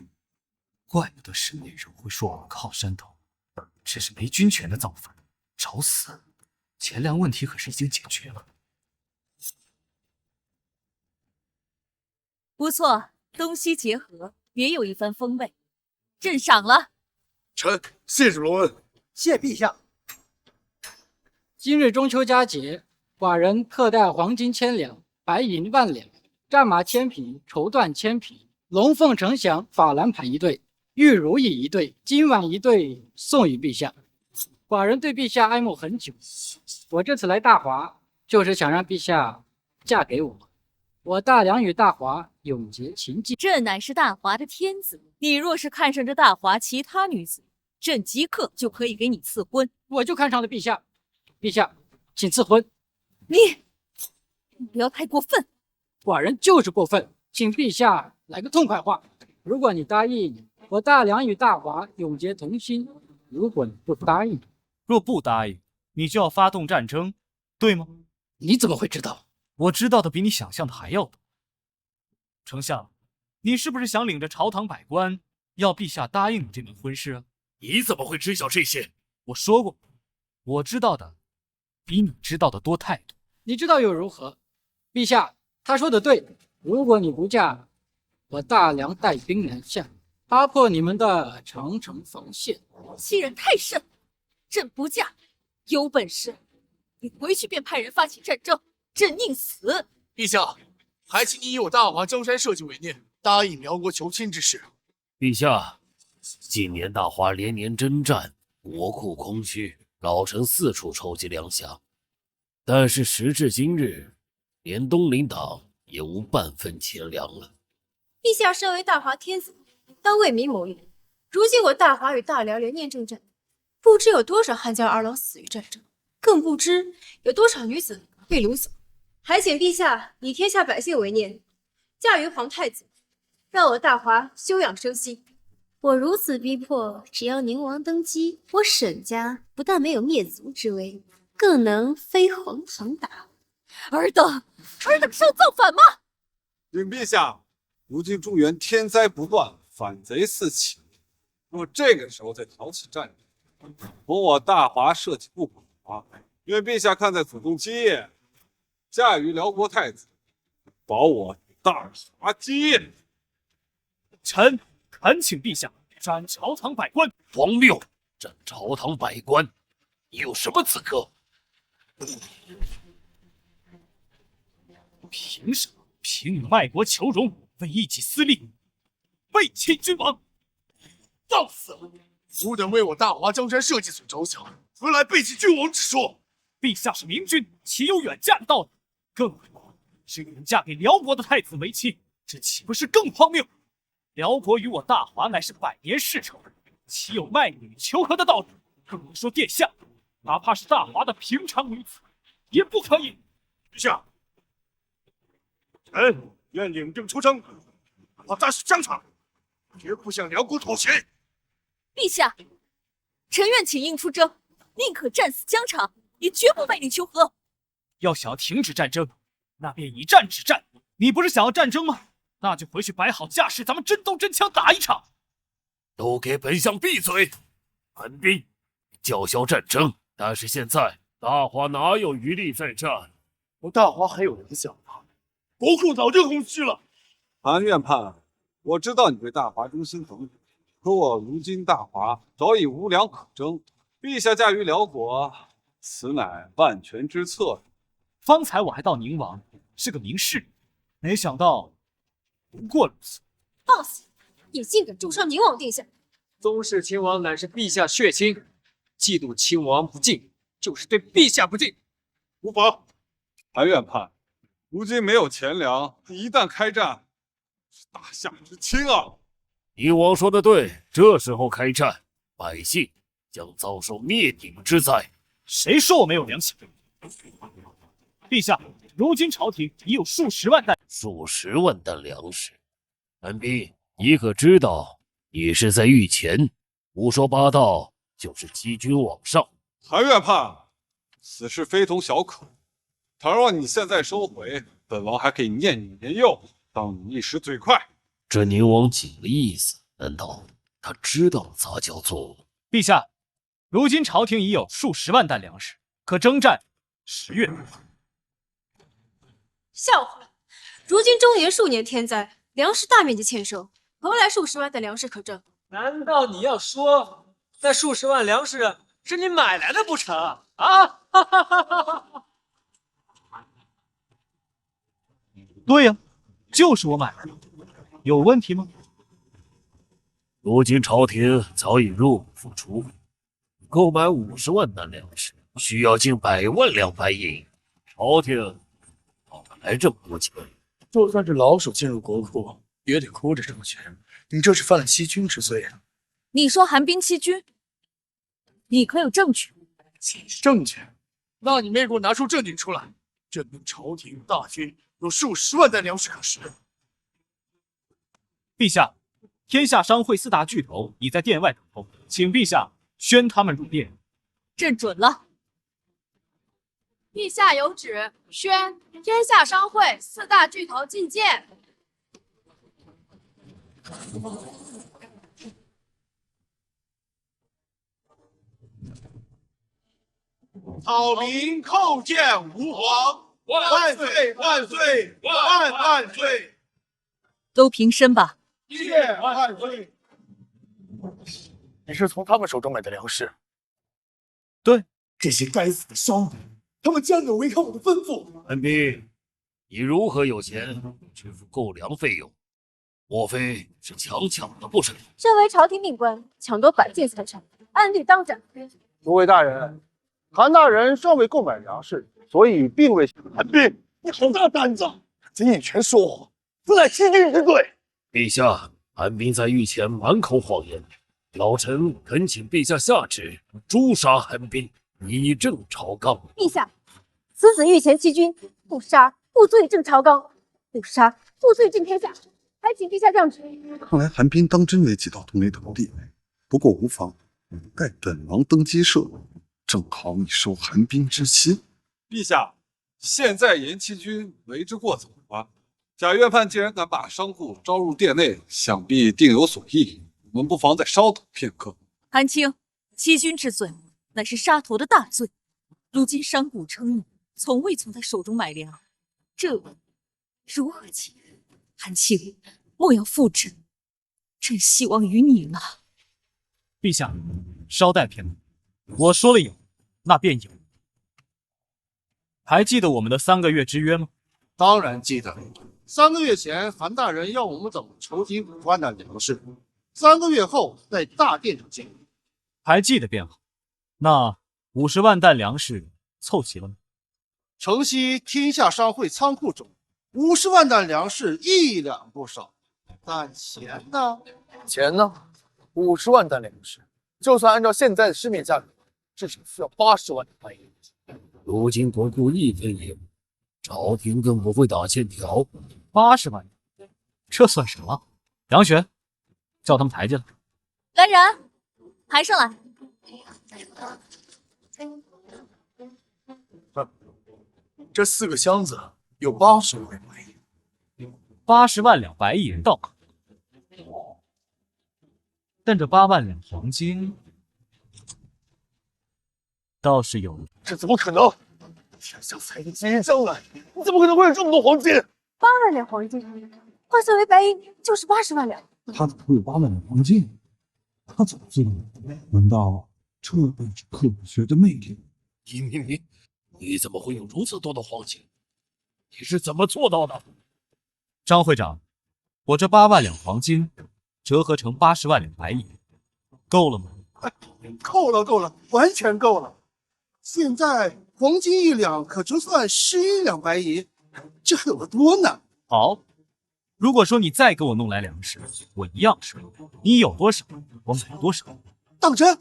怪不得沈内人会说我们靠山头，这是没军权的造反，找死！钱粮问题可是已经解决了。不错，东西结合，别有一番风味。朕赏了。臣谢主隆恩。谢陛下。今日中秋佳节，寡人特带黄金千两，白银万两，战马千匹，绸缎千匹，龙凤呈祥，法兰盘一对，玉如意一对，金碗一对，送与陛下。寡人对陛下爱慕很久，我这次来大华，就是想让陛下嫁给我。我大梁与大华永结秦迹。朕乃是大华的天子，你若是看上这大华其他女子，朕即刻就可以给你赐婚。我就看上了陛下，陛下，请赐婚。你不要太过分。寡人就是过分，请陛下来个痛快话。如果你答应，我大梁与大华永结同心；如果你不答应，若不答应，你就要发动战争，对吗？你怎么会知道？我知道的比你想象的还要多。丞相，你是不是想领着朝堂百官，要陛下答应你这门婚事啊？你怎么会知晓这些？我说过，我知道的比你知道的多太多。你知道又如何？陛下，他说的对。如果你不嫁，我大梁带兵南下，打破你们的长城防线。欺人太甚！朕不嫁，有本事你回去便派人发起战争，朕宁死。陛下，还请你以我大华江山社稷为念，答应苗国求亲之事。陛下，近年大华连年征战，国库空虚，老臣四处筹集粮饷，但是时至今日，连东林党也无半分钱粮了。陛下身为大华天子，当为民谋虑。如今我大华与大辽连年征战，不知有多少汉家儿郎死于战争，更不知有多少女子被掳走。还请陛下以天下百姓为念，嫁于皇太子，让我大华休养生息。我如此逼迫，只要宁王登基，我沈家不但没有灭族之危，更能飞黄腾达。尔等是要造反吗？禀陛下，如今中原天灾不断，反贼四起，若这个时候再挑起战争，恐我大华社稷不保。愿陛下看在祖宗基业，嫁于辽国太子，保我大华基业。臣恳请陛下斩朝堂百官。荒谬！斩朝堂百官，你有什么资格？凭什么？凭你卖国求荣，为一己私利，背弃君王！放肆！吾等为我大华江山社稷所着想，何来背弃君王之说？陛下是明君，岂有远嫁的道理？更何况是远嫁给辽国的太子为妻，这岂不是更荒谬？辽国与我大华乃是百年世仇，岂有卖女求和的道理？更别说殿下，哪怕是大华的平常女子，也不可以。陛下，臣愿领兵出征，哪怕战死疆场，绝不向辽国妥协。陛下，臣愿请缨出征，宁可战死疆场，也绝不卖女求和。要想要停止战争，那便以战止战。你不是想要战争吗？那就回去摆好架势，咱们真刀真枪打一场。都给本相闭嘴！韩冰，叫嚣战争，但是现在大华哪有余力再战？我大华还有人想他，国库早就空虚了。韩院判，我知道你对大华忠心耿耿，可我如今大华早已无粮可征，陛下嫁于辽国，此乃万全之策。方才我还道宁王是个明士，没想到不过如此。放肆！也竟敢重伤宁王殿下！宗室亲王乃是陛下血亲，嫉妒亲王不敬，就是对陛下不敬。无妨。韩院判，如今没有钱粮，一旦开战，是大夏之倾啊！宁王说的对，这时候开战，百姓将遭受灭顶之灾。谁说我没有良心？陛下，如今朝廷已有数十万担粮食。韩冰，你可知道你是在御前，胡说八道，就是欺君罔上。韩院判，此事非同小可。倘若你现在收回，本王还可以念你年幼，当你一时嘴快。这宁王几个意思？难道他知道杂交作物？陛下，如今朝廷已有数十万担粮食，可征战10月。笑话！如今中原数年天灾，粮食大面积欠收，何来数十万担粮食可征？难道你要说那数十万粮食是你买来的不成啊？对呀，就是我买来的，有问题吗？如今朝廷早已入不敷出，购买50万担粮食需要近100万两白银，朝廷哪来这么多钱？就算是老鼠进入国库，也得哭着收钱。你这是犯了欺君之罪啊！你说韩冰欺君，你可有证据？证据？那你们也给我拿出证据出来，证明朝廷大军有数十万担粮食可食。陛下，天下商会4大巨头已在殿外等候，请陛下宣他们入殿。朕准了。陛下有旨，宣天下商会4大巨头觐见。草民叩见吾皇，万岁万岁万万岁！都平身吧。谢万岁！你是从他们手中买的粮食？对，这些该死的商人，他们竟然违抗我的吩咐！韩冰，你如何有钱支付购粮费用？莫非是强抢的不成？身为朝廷命官，抢夺百姓财产，按律当斩。诸位大人，韩大人尚未购买粮食，所以并未。韩冰，你好大胆子，竟以权说谎，自赖欺君之罪！陛下，韩冰在御前满口谎言，老臣恳请陛下下旨诛杀韩冰，以正朝纲。陛下，此子御前欺君，不杀不足以正朝纲，不杀不足以正天下，还请陛下让旨。看来韩冰当真危及到东雷头地，不过无妨，待本王登基社，正好你受韩冰之心。陛下，现在严欺君为之过早了。贾院判既然敢把商户招入殿内，想必定有所意。我们不妨再稍等片刻。韩青，欺君之罪乃是杀头的大罪。如今商贾称奴，从未从他手中买粮，这如何起？韩青，莫要负朕，朕希望于你了。陛下，稍待片刻，我说了有，那便有。还记得我们的3个月之约吗？当然记得。3个月前，韩大人要我们等筹集5万担粮食，3个月后在大殿上见。还记得便好。那50万担粮食凑齐了吗？城西天下商会仓库中，50万担粮食1两不少，但钱呢？钱呢？50万担粮食，就算按照现在的市面价格，至少需要80万白银。如今国库1分也无，朝廷更不会打欠条。80万，这算什么？杨玄，叫他们抬进来。来人，抬上来。这4个箱子有80万白银，80万两白银倒可，但这8万两黄金倒是有。这怎么可能？天下财经基因将来，你怎么可能会有这么多黄金？8万两黄金，换算为白银就是80万两。他怎么会有8万两黄金？他怎么做到的？难道这便是科学的魅力？你怎么会有如此多的黄金？你是怎么做到的？张会长，我这8万两黄金折合成80万两白银，够了吗？够了，完全够了。现在黄金1两可折算11两白银，这还有的多呢。好，如果说你再给我弄来粮食，我一样收。你有多少，我买多少。当真？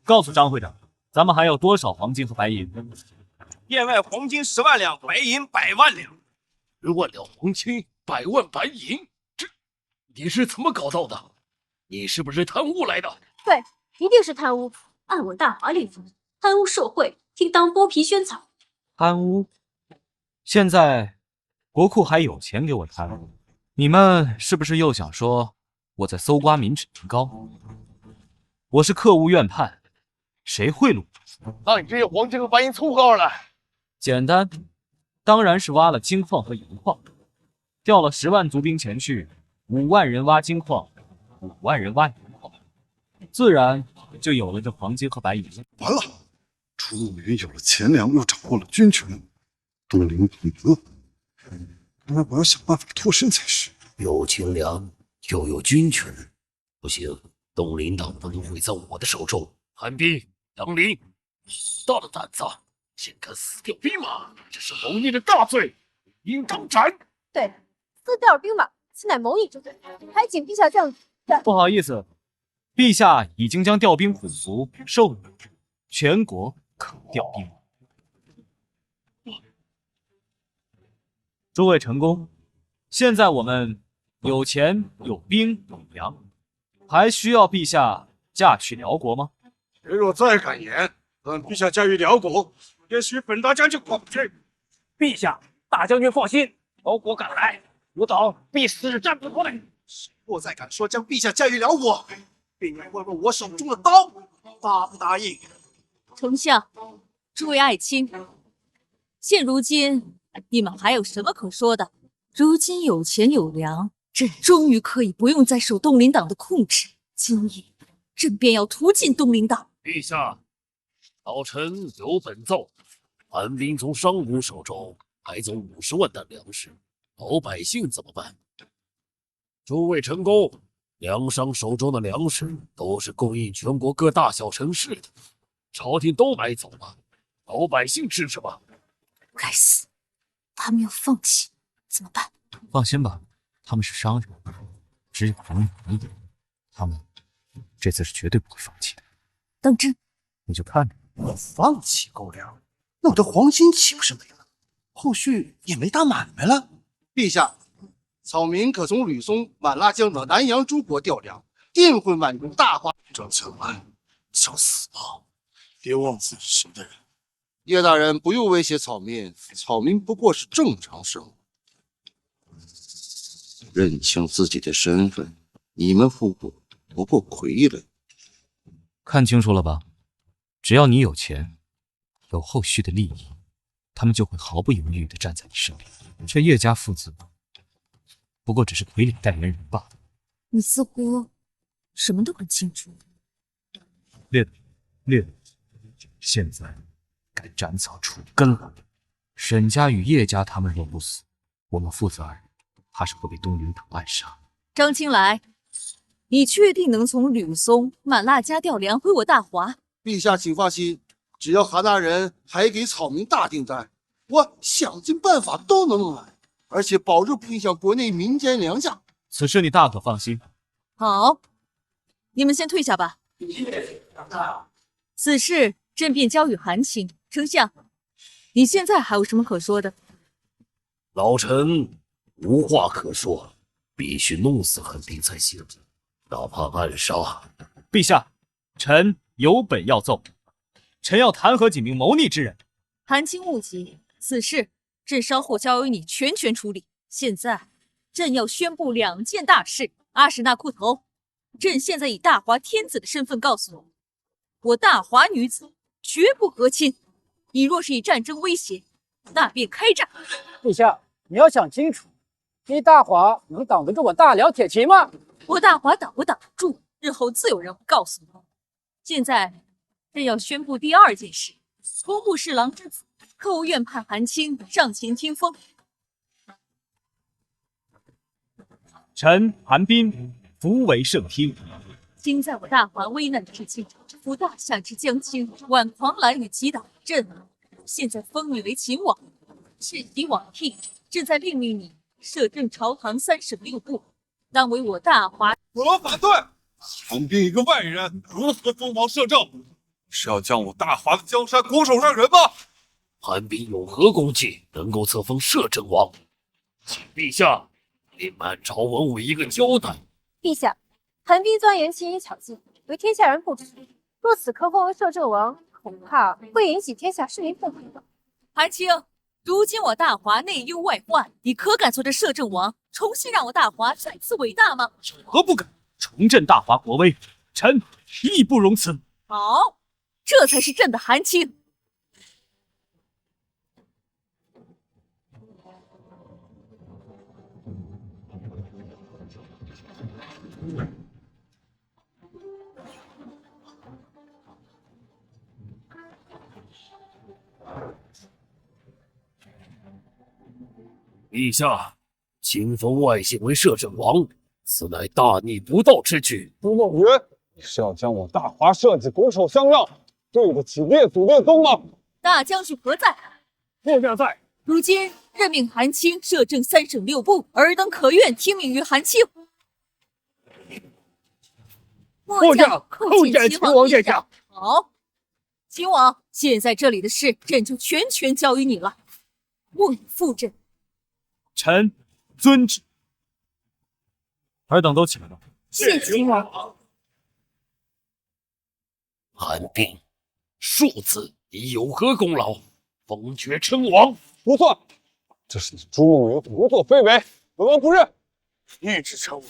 告诉张会长，咱们还有多少黄金和白银？殿外黄金10万两，白银100万两。10万两黄金，100万白银，这你是怎么搞到的？你是不是贪污来的？对，一定是贪污，按我大华立分，贪污受贿，应当剥皮宣草。贪污？现在国库还有钱给我贪，你们是不是又想说我在搜刮民脂民膏？我是客务院判，谁贿赂？那你这些黄金和白银从何而来？简单，当然是挖了金矿和银矿，调了10万足兵前去，5万人挖金矿，5万人挖银矿，自然就有了这黄金和白银了。完了，楚慕云有了钱粮，又掌握了军权，东林统得，看来我要想办法脱身才是。有钱粮又有军权，不行，东林党不能毁在我的手中。韩冰、杨林，好大的胆子，竟敢撕掉兵马，这是谋逆的大罪，应当斩。对，撕掉兵马，此乃谋逆之罪，还请陛下降旨。不好意思，陛下已经将调兵虎符授予全国可调兵马。诸位臣工，现在我们有钱有兵有粮，还需要陛下驾去辽国吗？谁若再敢言，让陛下驾驭辽国，也许本大将军恐惧。陛下，大将军放心，辽国赶来，吾等必死战不退。若再敢说将陛下驾驭辽国，便要问问我手中的刀，答不答应？丞相，诸位爱卿，现如今你们还有什么可说的？如今有钱有粮，朕终于可以不用再受东林党的控制。今夜，朕便要屠尽东林党。陛下，老臣有本奏，韩冰从商贾手中买走50万担粮食，老百姓怎么办？诸位臣工，粮商手中的粮食都是供应全国各大小城市的，朝廷都买走了，老百姓吃什么？该死，他们要放弃怎么办？放心吧，他们是商人，只有人有义，他们这次是绝对不会放弃的。当真？你就看着。放弃够粮，那我的黄金岂不是没了？后续也没大买卖了。陛下，草民可从吕松、满辣江等南洋诸国调粮，定会满足大华。张千万，想死吗？别忘自己是谁的人。叶大人不用威胁草民，草民不过是正常生活。认清自己的身份，你们夫国不过傀儡。看清楚了吧？只要你有钱，有后续的利益，他们就会毫不犹豫地站在你身边。这叶家父子不过只是傀儡代言人罢了。你似乎什么都很清楚。略懂。现在该斩草除根了。沈家与叶家他们若不死，我们父子二人怕是会被东林党暗杀。张青来，你确定能从吕松、满辣家调粮回我大华？陛下请放心，只要韩大人还给草民大订单，我想尽办法都能买，而且保证不影响国内民间粮价。此事你大可放心。好，你们先退下吧。此事朕便交与韩卿。丞相，你现在还有什么可说的？老臣无话可说，必须弄死韩冰才行，哪怕暗杀。陛下，臣有本要奏，臣要弹劾几名谋逆之人。韩卿勿急，此事朕稍后交由你全权处理。现在，朕要宣布2件大事。阿史那库头，朕现在以大华天子的身份告诉你，我大华女子绝不和亲。你若是以战争威胁，那便开战。陛下，你要想清楚，你大华能挡得住我大辽铁骑吗？我大华挡不挡得住，日后自有人会告诉你。现在，朕要宣布第2件事：工部侍郎之子，客务院判韩卿上前听封。臣韩彬伏为圣听。今在我大华危难之际，扶大夏之将倾，挽狂澜于击倒。朕现在封你为秦王，世袭罔替。朕在命令你摄政朝堂3省6部，当为我大华。我反对！韩冰一个外人，如何封王摄政？是要将我大华的江山拱手让人吗？韩冰有何功绩，能够册封摄政王？请陛下给满朝文武一个交代。陛下，韩冰钻研奇淫巧技，为天下人不知。若此刻封为摄政王，恐怕会引起天下士民不平吧。韩青，如今我大华内忧外患，你可敢做这摄政王，重新让我大华再次伟大吗？有何不敢？重振大华国威，臣义不容辞。好，这才是朕的韩青。陛下，请封外姓为摄政王，此乃大逆不道之举。朱梦云，你是要将我大华社稷拱手相让，对得起列祖列宗吗？大将军何在？末将在。如今任命韩青摄政3省6部，尔等可愿听命于韩青？末将叩见秦王殿下。好，秦王，现在这里的事，朕就全权交于你了，莫以负朕。臣遵旨。尔等都起来吧。谢秦王。韩冰，庶子，你有何功劳？封爵称王？不算，这是你朱梦云胡作非为，本王不认。御制称王，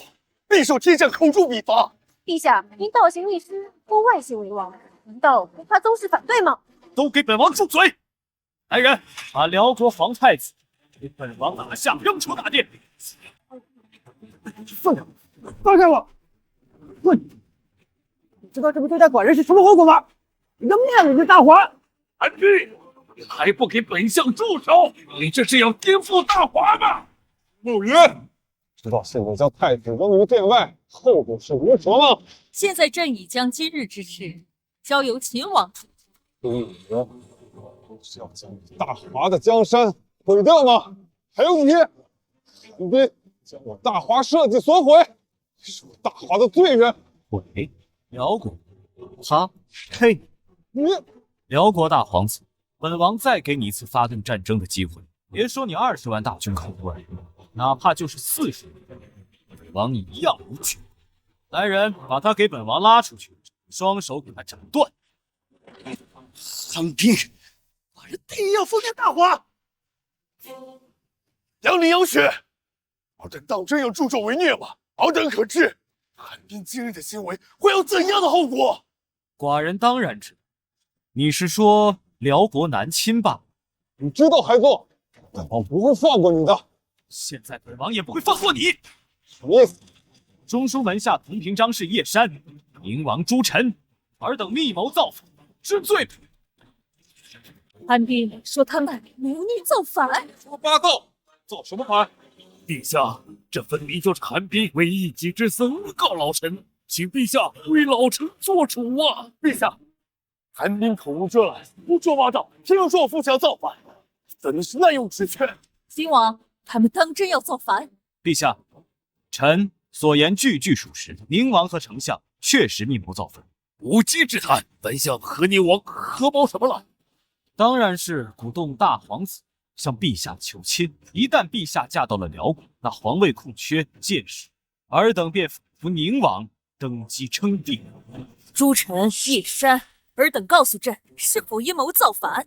必受天下口诛笔伐。陛下，您倒行逆施，封外姓为王，难道不怕宗室反对吗？都给本王住嘴！来人，把辽国皇太子给本王拿下，扔出大殿。放开，放开我！混！你知道这么对待寡人是什么后果吗？你的面子是大华！韩冰，你还不给本相住手？你这是要颠覆大华吗？慕云，知道现在将太子扔于殿外，后果是如何吗？现在朕已将今日之事交由秦王处置。你是要将大华的江山毁掉吗？还有你，韩冰，将我大华社稷所毁，你是我大华的罪人。毁辽国？他呸！你辽国大皇子，本王再给你一次发动战争的机会，别说你20万大军口不而已，哪怕就是40万，本王一样无惧。来人，把他给本王拉出去，双手给他斩断。韩冰，寡人定要封建大华。杨凌杨雪，尔等当真要助纣为虐吗？尔等可知韩冰今日的行为会有怎样的后果？寡人当然知道，你是说辽国南侵吧？你知道还做？本王不会放过你的。现在本王也不会放过你。什么意思？中书门下同平章事叶山、宁王朱臣，尔等密谋造反，知罪不？韩冰说他们谋逆造反。说八道，造什么反？陛下，这分明就是韩冰为一己之私诬告老臣，请陛下为老臣做主啊！陛下，韩冰口无遮拦，胡说八道，偏又说我父想造反，怎能是滥用职权？秦王，他们当真要造反？陛下，臣所言句句属实，宁王和丞相确实密谋造反。无稽之谈！本相和宁王合谋什么了？当然是鼓动大皇子向陛下求亲。一旦陛下嫁到了辽国，那皇位空缺，届时尔等便辅扶宁王登基称帝。朱臣、叶山，尔等告诉朕，是否阴谋造反？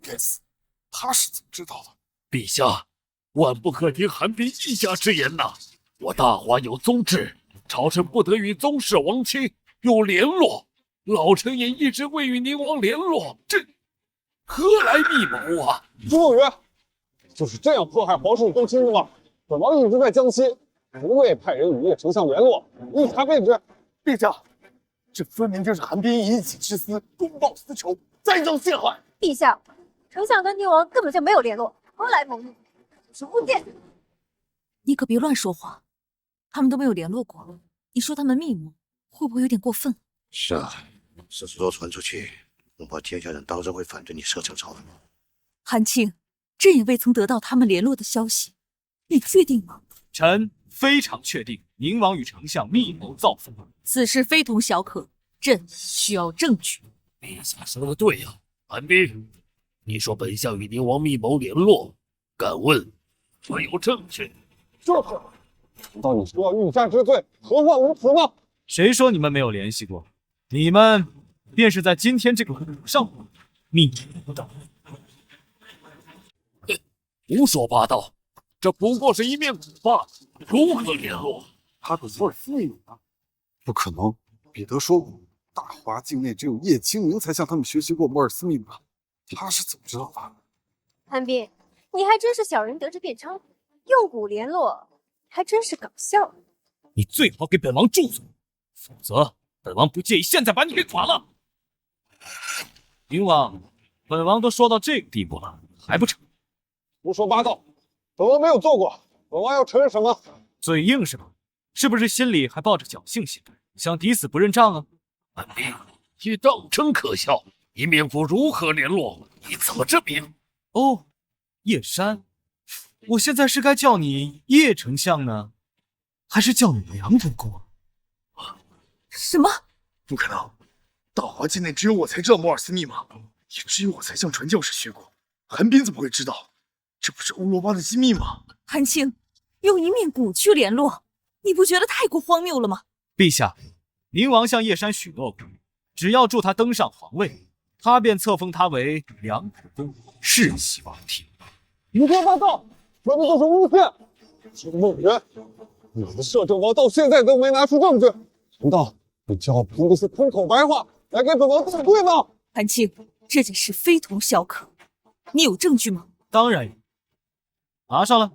他是怎么知道的？陛下，万不可听韩冰一家之言呐！我大华有宗制，朝臣不得与宗室王亲有联络。老臣也一直未与宁王联络，这何来密谋啊？朱梦云，就是这样迫害皇室宗亲的吗？本王一直在江西，不未派人与叶丞相联络，一查便知。陛下，这分明就是韩冰以己之私，公报私仇，栽赃陷害。陛下，丞相跟宁王根本就没有联络，何来谋逆？是诬陷。你可别乱说话，他们都没有联络过，你说他们密谋，会不会有点过分？是啊，事实若传出去，恐怕天下人当真会反对你摄政朝堂。韩青，朕也未曾得到他们联络的消息，你确定吗？臣非常确定，宁王与丞相密谋造反，此事非同小可，朕需要证据。陛下说的对呀，韩冰，你说本相与宁王密谋联络，敢问可有证据？就是，难道你说要欲加之罪，何患无辞吗？谁说你们没有联系过？你们便是在今天这个会上密谋的。胡说八道，这不过是一面鼓罢了，如何联络？他的摩尔斯密码？不可能，彼得说过，大华境内只有叶清明才向他们学习过摩尔斯密码，他是怎么知道的？韩冰，你还真是小人得志变超人，用蛊联络，还真是搞笑。你最好给本王住嘴，否则本王不介意现在把你给剐了。宁王，本王都说到这个地步了，还不成？胡说八道，本王没有做过，本王要承认什么？嘴硬是吧？是不是心里还抱着侥幸心，想抵死不认账啊？韩冰，你当真可笑！一面鼓如何联络？你怎么证明？哦，叶山，我现在是该叫你叶丞相呢，还是叫你梁国公啊？什么？不可能！大华境内只有我才知道摩尔斯密码，也只有我才向传教士学过。韩冰怎么会知道？这不是欧罗巴的机密吗？韩青，用一面鼓去联络，你不觉得太过荒谬了吗？陛下，宁王向叶山许诺过，只要助他登上皇位，他便册封他为梁国公，世袭王庭。胡说八道，说的都是诬陷！秦梦圆，你的摄政王到现在都没拿出证据，难道你就要凭的是空口白话来给本王顶罪吗？韩青，这件事非同小可，你有证据吗？当然有，拿上来。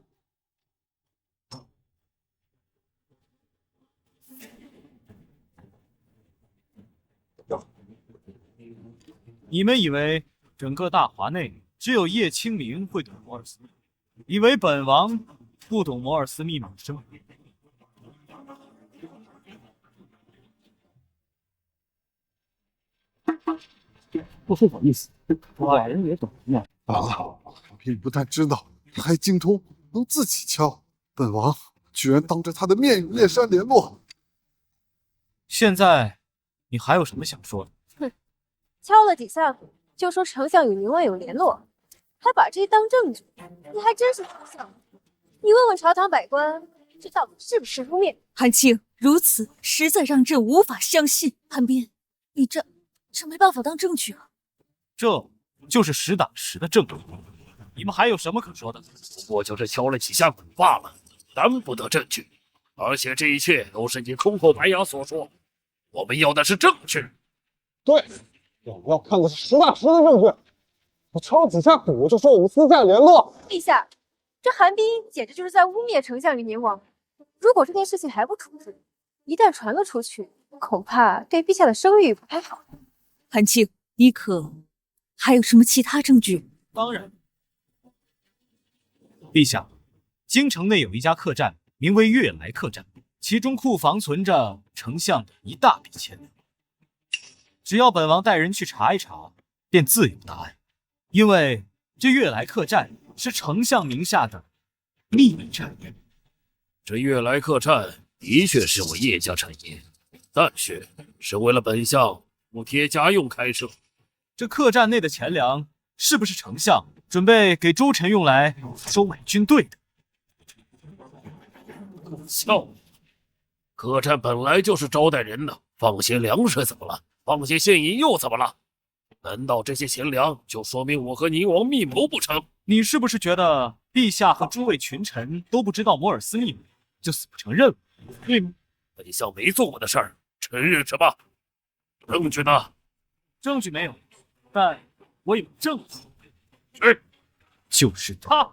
你们以为整个大华内只有叶清明会懂摩尔斯密码，以为本王不懂摩尔斯密码是吗？不好意思，矮人也懂呀。啊，你不但知道，还精通，能自己敲。本王居然当着他的面与叶山联络。现在你还有什么想说的？哼，敲了几下鼓，就说丞相与宁王有联络，还把这当证据，你还真是可笑。你问问朝堂百官，这到底是不是污蔑？韩青，如此实在让朕无法相信。韩冰，你这没办法当证据啊。这就是实打实的证据。你们还有什么可说的？不过就是敲了几下鼓罢了，当不得证据。而且这一切都是你空口白牙所说，我们要的是证据。对，我们要看的是实打实的证据。我敲几下鼓就说我们私下联络。陛下，这韩冰简直就是在污蔑丞相与宁王。如果这件事情还不处置，一旦传了出去，恐怕对陛下的声誉不太好。韩青，你可还有什么其他证据？当然，陛下，京城内有一家客栈，名为悦来客栈，其中库房存着丞相的一大笔钱粮。只要本王带人去查一查，便自有答案。因为这悦来客栈是丞相名下的秘密产业。这悦来客栈的确是我叶家产业，但是为了本相补贴家用开设。这客栈内的钱粮是不是丞相准备给诸臣用来收买军队的？笑，客栈本来就是招待人的，放些粮食怎么了？放些现银又怎么了？难道这些钱粮就说明我和宁王密谋不成？你是不是觉得陛下和诸位群臣都不知道摩尔斯密码，就死不承认，对吗？本相没做过的事儿，承认什么？证据呢？证据没有，但我有证据。就是他。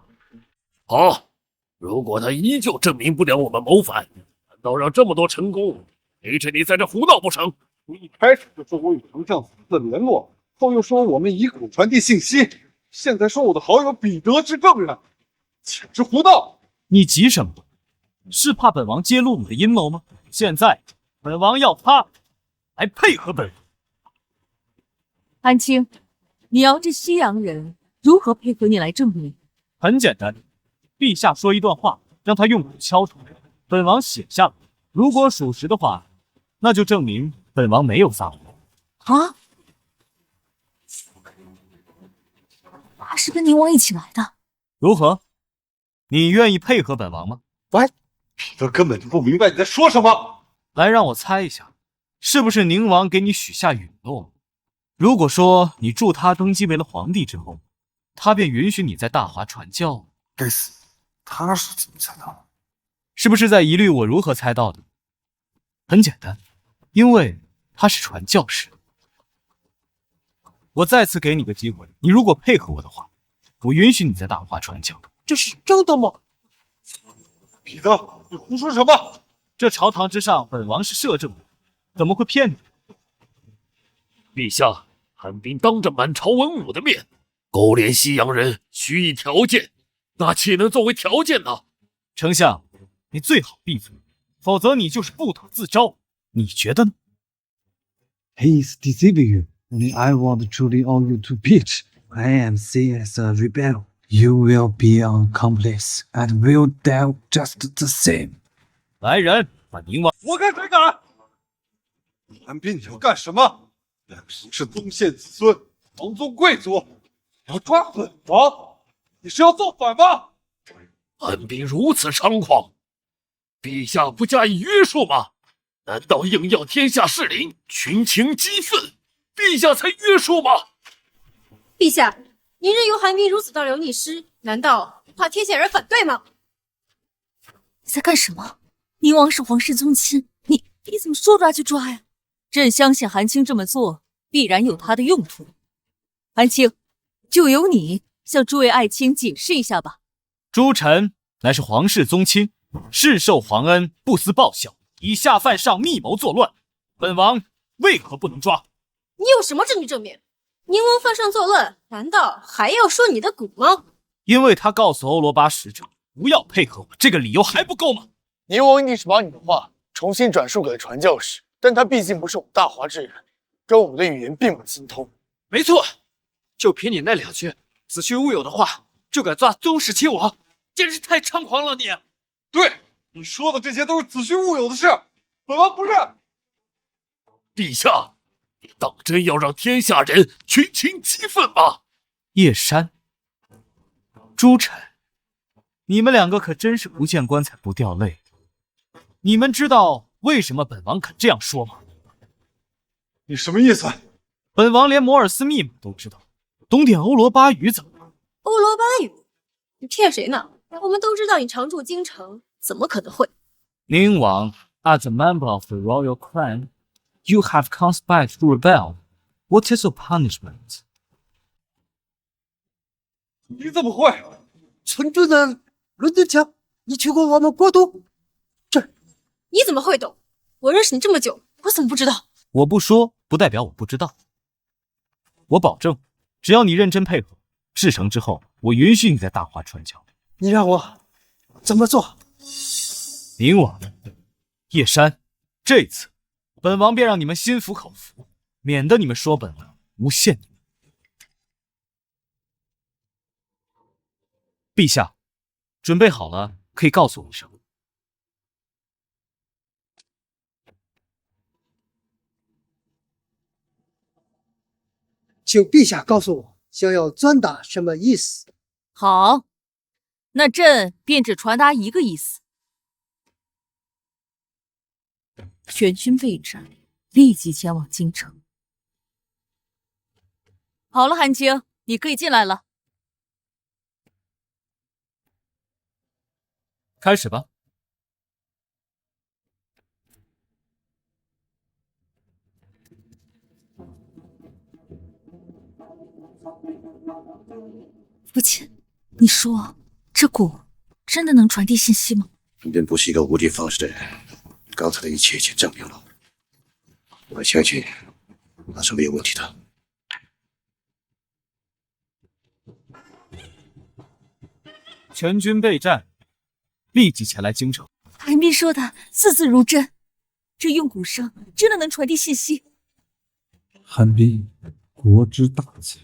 好，如果他依旧证明不了我们谋反，难道让这么多臣工陪着你在这胡闹不成？你一开始就说我与丞相私自联络，后又说我们以蛊传递信息，现在说我的好友彼得是证人，简直胡闹！你急什么？是怕本王揭露你的阴谋吗？现在本王要他来配合本王。韩青，你要这西洋人如何配合你来证明？很简单，陛下说一段话，让他用鼓敲出来，本王写下来。如果属实的话，那就证明本王没有撒谎。啊？他是跟宁王一起来的。如何？你愿意配合本王吗？喂，彼得根本就不明白你在说什么。来，让我猜一下，是不是宁王给你许下允诺？如果说你助他登基为了皇帝之后，他便允许你在大华传教。该死，他是怎么猜到？是不是在疑虑我如何猜到的？很简单，因为他是传教士。我再次给你个机会，你如果配合我的话，我允许你在大华传教。这是真的吗？彼得，你胡说什么？这朝堂之上，本王是摄政，怎么会骗你？陛下，韩冰当着满朝文武的面勾连西洋人，许以条件，那岂能作为条件呢？丞相，你最好闭嘴，否则你就是不得自招。你觉得呢？ He is deceiving you. Only I want truly on you to pitch. I am seen as a rebel. You will be an accomplice and will die just the same. 来人，把宁王我看谁敢！韩冰，你要干什么？两人是宗宪子孙，皇宗贵族，你要抓本王？你是要造反吗？韩冰如此猖狂，陛下不加以约束吗？难道硬要天下士林群情激愤，陛下才约束吗？陛下，您任由韩冰如此倒流逆施，难道怕天下人反对吗？你在干什么？宁王是皇室宗亲，你怎么说抓就抓呀？朕相信韩青这么做必然有他的用途。韩青，就由你向诸位爱卿解释一下吧。诸臣乃是皇室宗亲，世受皇恩，不思报效，以下犯上，密谋作乱，本王为何不能抓？你有什么证据证明？宁王犯上作乱，难道还要说你的股吗？因为他告诉欧罗巴使者不要配合我，这个理由还不够吗？宁王一定是把你的话重新转述给了传教士，但他毕竟不是我们大华之人，跟我们的语言并不精通。没错，就凭你那两句子虚乌有的话，就敢抓宗室亲王，简直太猖狂了你！对，你说的这些都是子虚乌有的事，本王不认。陛下，你当真要让天下人群情激愤吗？叶山，诸臣，你们两个可真是不见棺材不掉泪。你们知道为什么本王肯这样说吗？你什么意思？本王连摩尔斯密码都知道，懂点欧罗巴语怎么了？欧罗巴语？你骗谁呢？我们都知道你常驻京城，怎么可能会？宁王 ，as a member of the royal clan, you have conspired to rebel. What is your punishment? 你怎么会？村主任，伦敦强，你去过我们国都？你怎么会懂？我认识你这么久，我怎么不知道？我不说，不代表我不知道。我保证，只要你认真配合，事成之后，我允许你在大华传教。你让我怎么做？宁王，叶山，这次本王便让你们心服口服，免得你们说本王诬陷你们。陛下，准备好了，可以告诉我一声。请陛下告诉我，想要传达什么意思？好，那朕便只传达一个意思：全军备战，立即前往京城。好了，韩青，你可以进来了。开始吧。父亲，你说这鼓真的能传递信息吗？韩冰不是一个无的放矢的人，刚才的一切已经证明了。我相信他是没有问题的。全军备战，立即前来京城。韩冰说的字字如真，这用鼓声真的能传递信息。韩冰，国之大才，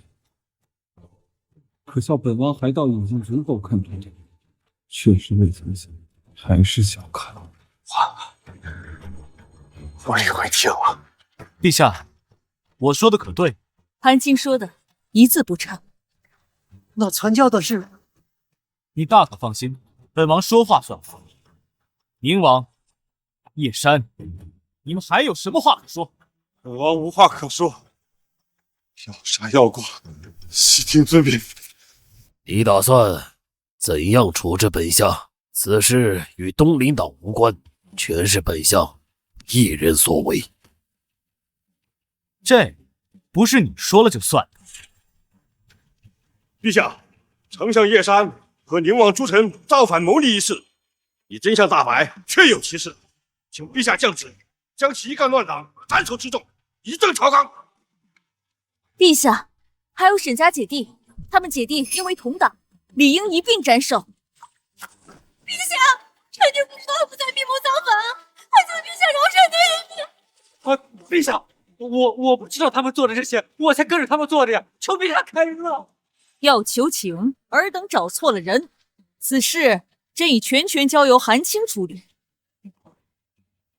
可笑本王还道已经足够看重你，确实未曾想，还是小看了。我理会听了。陛下，我说的可对？韩青说的一字不差。那传教的事，你大可放心，本王说话算话。宁王，叶山，你们还有什么话可说？本王无话可说，要杀要剐，悉听遵命。你打算怎样处置本相？此事与东林党无关，全是本相一人所为。这不是你说了就算的。陛下，丞相叶山和宁王朱臣造反谋逆一事，已真相大白，确有其事，请陛下降旨，将其一干乱党斩首示众，以正朝纲。陛下，还有沈家姐弟，他们姐弟因为同党，理应一并斩首。陛下，臣女不知道他们在密谋造反，还请陛下饶恕女。陛下，我不知道他们做的这些，我才跟着他们做的呀！求陛下开恩啊！要求情，尔等找错了人。此事朕已全权交由韩青处理。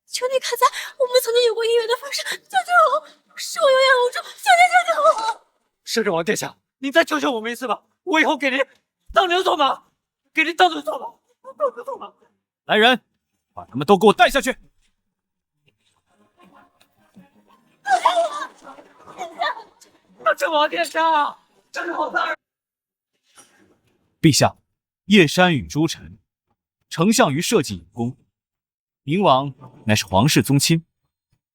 求你看在我们曾经有过姻缘的份上，救救我！是我有眼无珠，求你救救我！摄政王殿下，您再救救我们一次吧，我以后给您当牛做马，给您当牛做马，当牛做马。来人，把他们都给我带下去。摄政王殿下，摄政王大人。陛下，叶山与朱臣，丞相于社稷有功，宁王乃是皇室宗亲，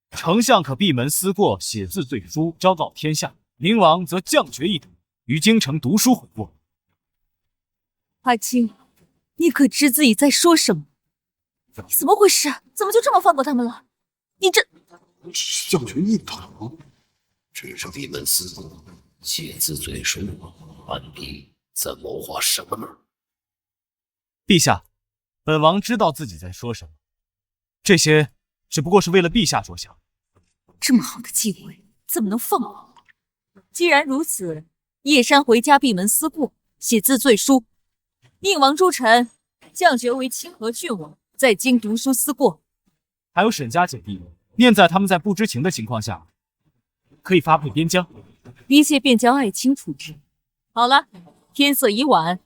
丞相可闭门思过，写字罪书，昭告天下；宁王则降爵一等，于京城读书悔过。阿青，你可知自己在说什么？你怎么回事？怎么就这么放过他们了？你这降爵一等，只是闭门思过，写字罪书，安平在谋划什么呢？陛下，本王知道自己在说什么，这些只不过是为了陛下着想。这么好的机会，怎么能放过？既然如此，叶山回家闭门思过，写字罪书；宁王朱臣降爵为清河郡王，在京读书思过。还有沈家姐弟，念在他们在不知情的情况下，可以发配边疆，一切便交爱卿处置。好了，天色已晚，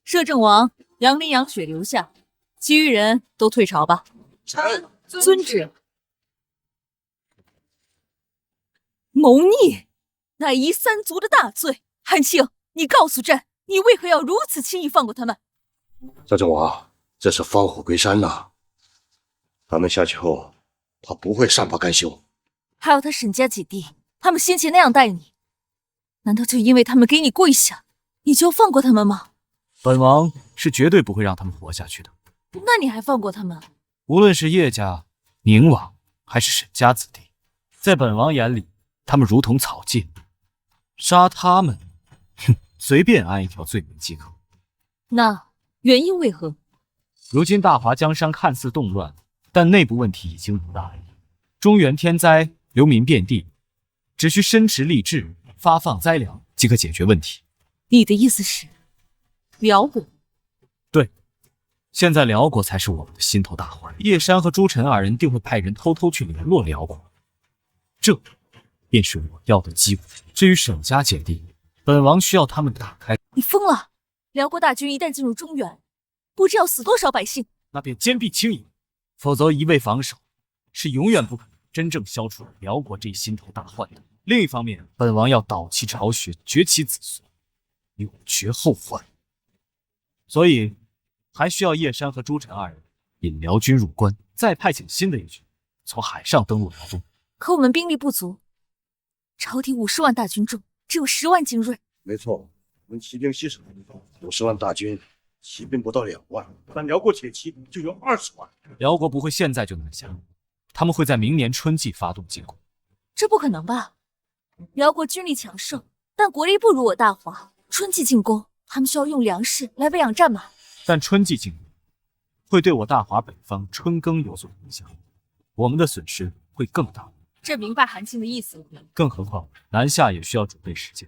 摄政王、杨林、杨雪留下，其余人都退朝吧。臣遵旨。谋逆，乃夷三族的大罪。韩青，你告诉朕，你为何要如此轻易放过他们？摄政王，这是放虎归山呐！他们下去后，他不会善罢甘休。还有他沈家姐弟，他们先前那样待你，难道就因为他们给你跪下，你就放过他们吗？本王是绝对不会让他们活下去的。那你还放过他们？无论是叶家、宁王还是沈家子弟，在本王眼里，他们如同草芥，杀他们，随便安一条罪名即可。那原因为何？如今大华江山看似动乱，但内部问题已经不大。中原天灾，流民遍地，只需申持吏治，发放灾粮，即可解决问题。你的意思是，辽国？对，现在辽国才是我们的心头大患。叶山和朱臣二人定会派人偷偷去联络辽国，这便是我要的机会。至于沈家姐弟，本王需要他们打开。你疯了！辽国大军一旦进入中原，不知要死多少百姓。那便坚壁清野，否则一味防守是永远不可能真正消除辽国这一心头大患的。另一方面，本王要导其巢穴，绝其子孙，永绝后患。所以还需要叶山和朱臣二人引辽军入关，再派遣新的一军从海上登陆辽东。可我们兵力不足，朝廷50万大军中只有10万精锐。没错，我们骑兵稀少，50万大军，骑兵不到2万，但辽国铁骑就有20万。辽国不会现在就南下，他们会在明年春季发动进攻。这不可能吧？辽国军力强盛，但国力不如我大华。春季进攻，他们需要用粮食来喂养战马。但春季进攻会对我大华北方春耕有所影响，我们的损失会更大。朕明白韩青的意思了。更何况南下也需要准备时间，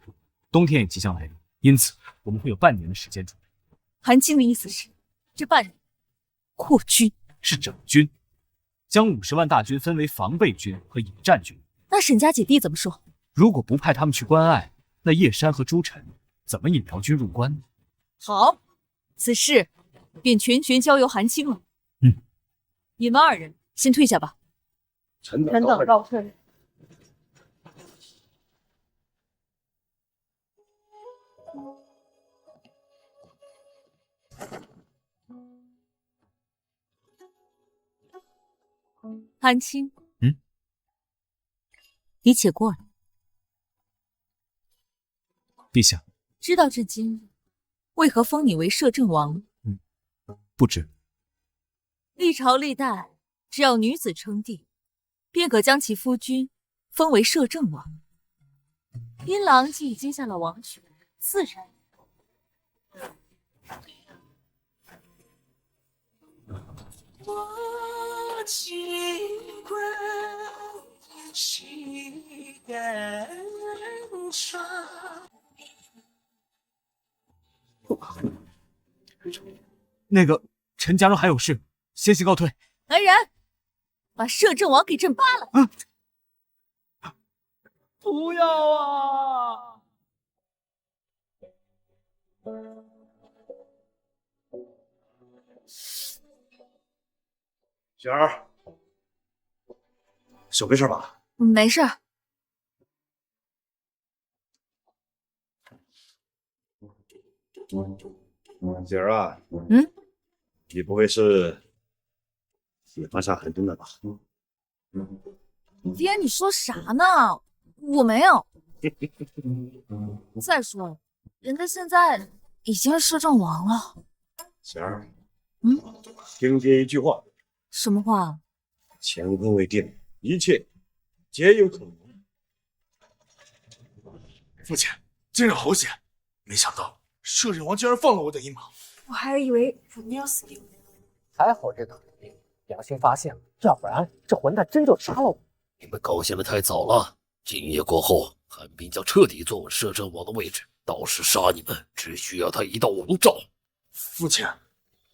冬天也即将来临，因此我们会有半年的时间准备。韩青的意思是，这半年扩军是整军，将50万大军分为防备军和野战军。那沈家姐弟怎么说？如果不派他们去关隘，那叶山和朱臣怎么引辽军入关呢？好，此事便全权交由韩青了。你们二人先退下吧。臣臣等告退。韩青，嗯，你且过来。陛下，知道这今日为何封你为摄政王？不知。历朝历代，只要女子称帝，便可将其夫君封为摄政王。因郎既已接下了王权，自然。我尽管心感伤。那个，陈家中还有事，先行告退。来人，把摄政王给朕扒了！不要啊！雪儿，手没事吧？没事。雪儿啊，你不会是喜欢上韩冰了吧？爹，你说啥呢？我没有。再说了，人家现在已经是摄政王了。雪儿，听爹一句话。什么话？乾坤未定，一切皆有可能。父亲，今日好险！没想到摄政王竟然放了我的一马。我还以为肯定要死定了。还好这个韩冰良心发现了，要不然这混蛋真就杀了我。你们高兴的太早了，今夜过后，韩冰将彻底坐稳摄政王的位置，到时杀你们只需要他一道王诏。父亲，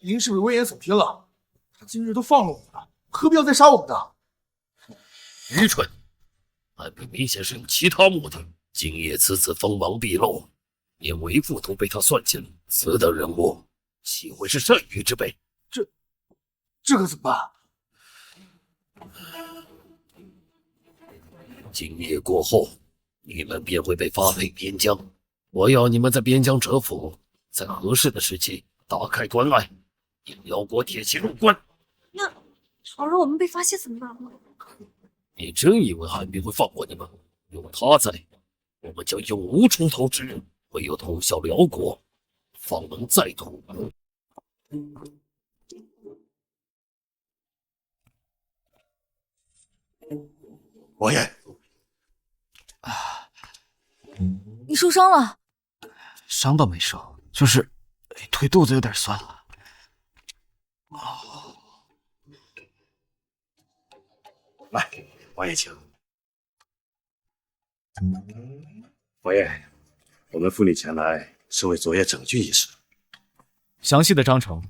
您是被危言所听了。他今日都放了我们了，何必要再杀我们呢？愚蠢！韩冰明显是有其他目的。今夜此次锋芒毕露，连为父都被他算计了，此等人物岂会是善于之辈？这可怎么办？今夜过后，你们便会被发配边疆。我要你们在边疆蛰伏，在合适的时机打开关隘，引辽国铁骑入关。那倘若我们被发现怎么办？你真以为韩冰会放过你们？有他在，我们将永无出头之日。唯有通晓辽国，方能再图。王爷，你受伤了？伤倒没受，就是腿肚子有点酸了。来，王爷请。王爷，我们扶你前来是为昨夜整军一事。详细的章程，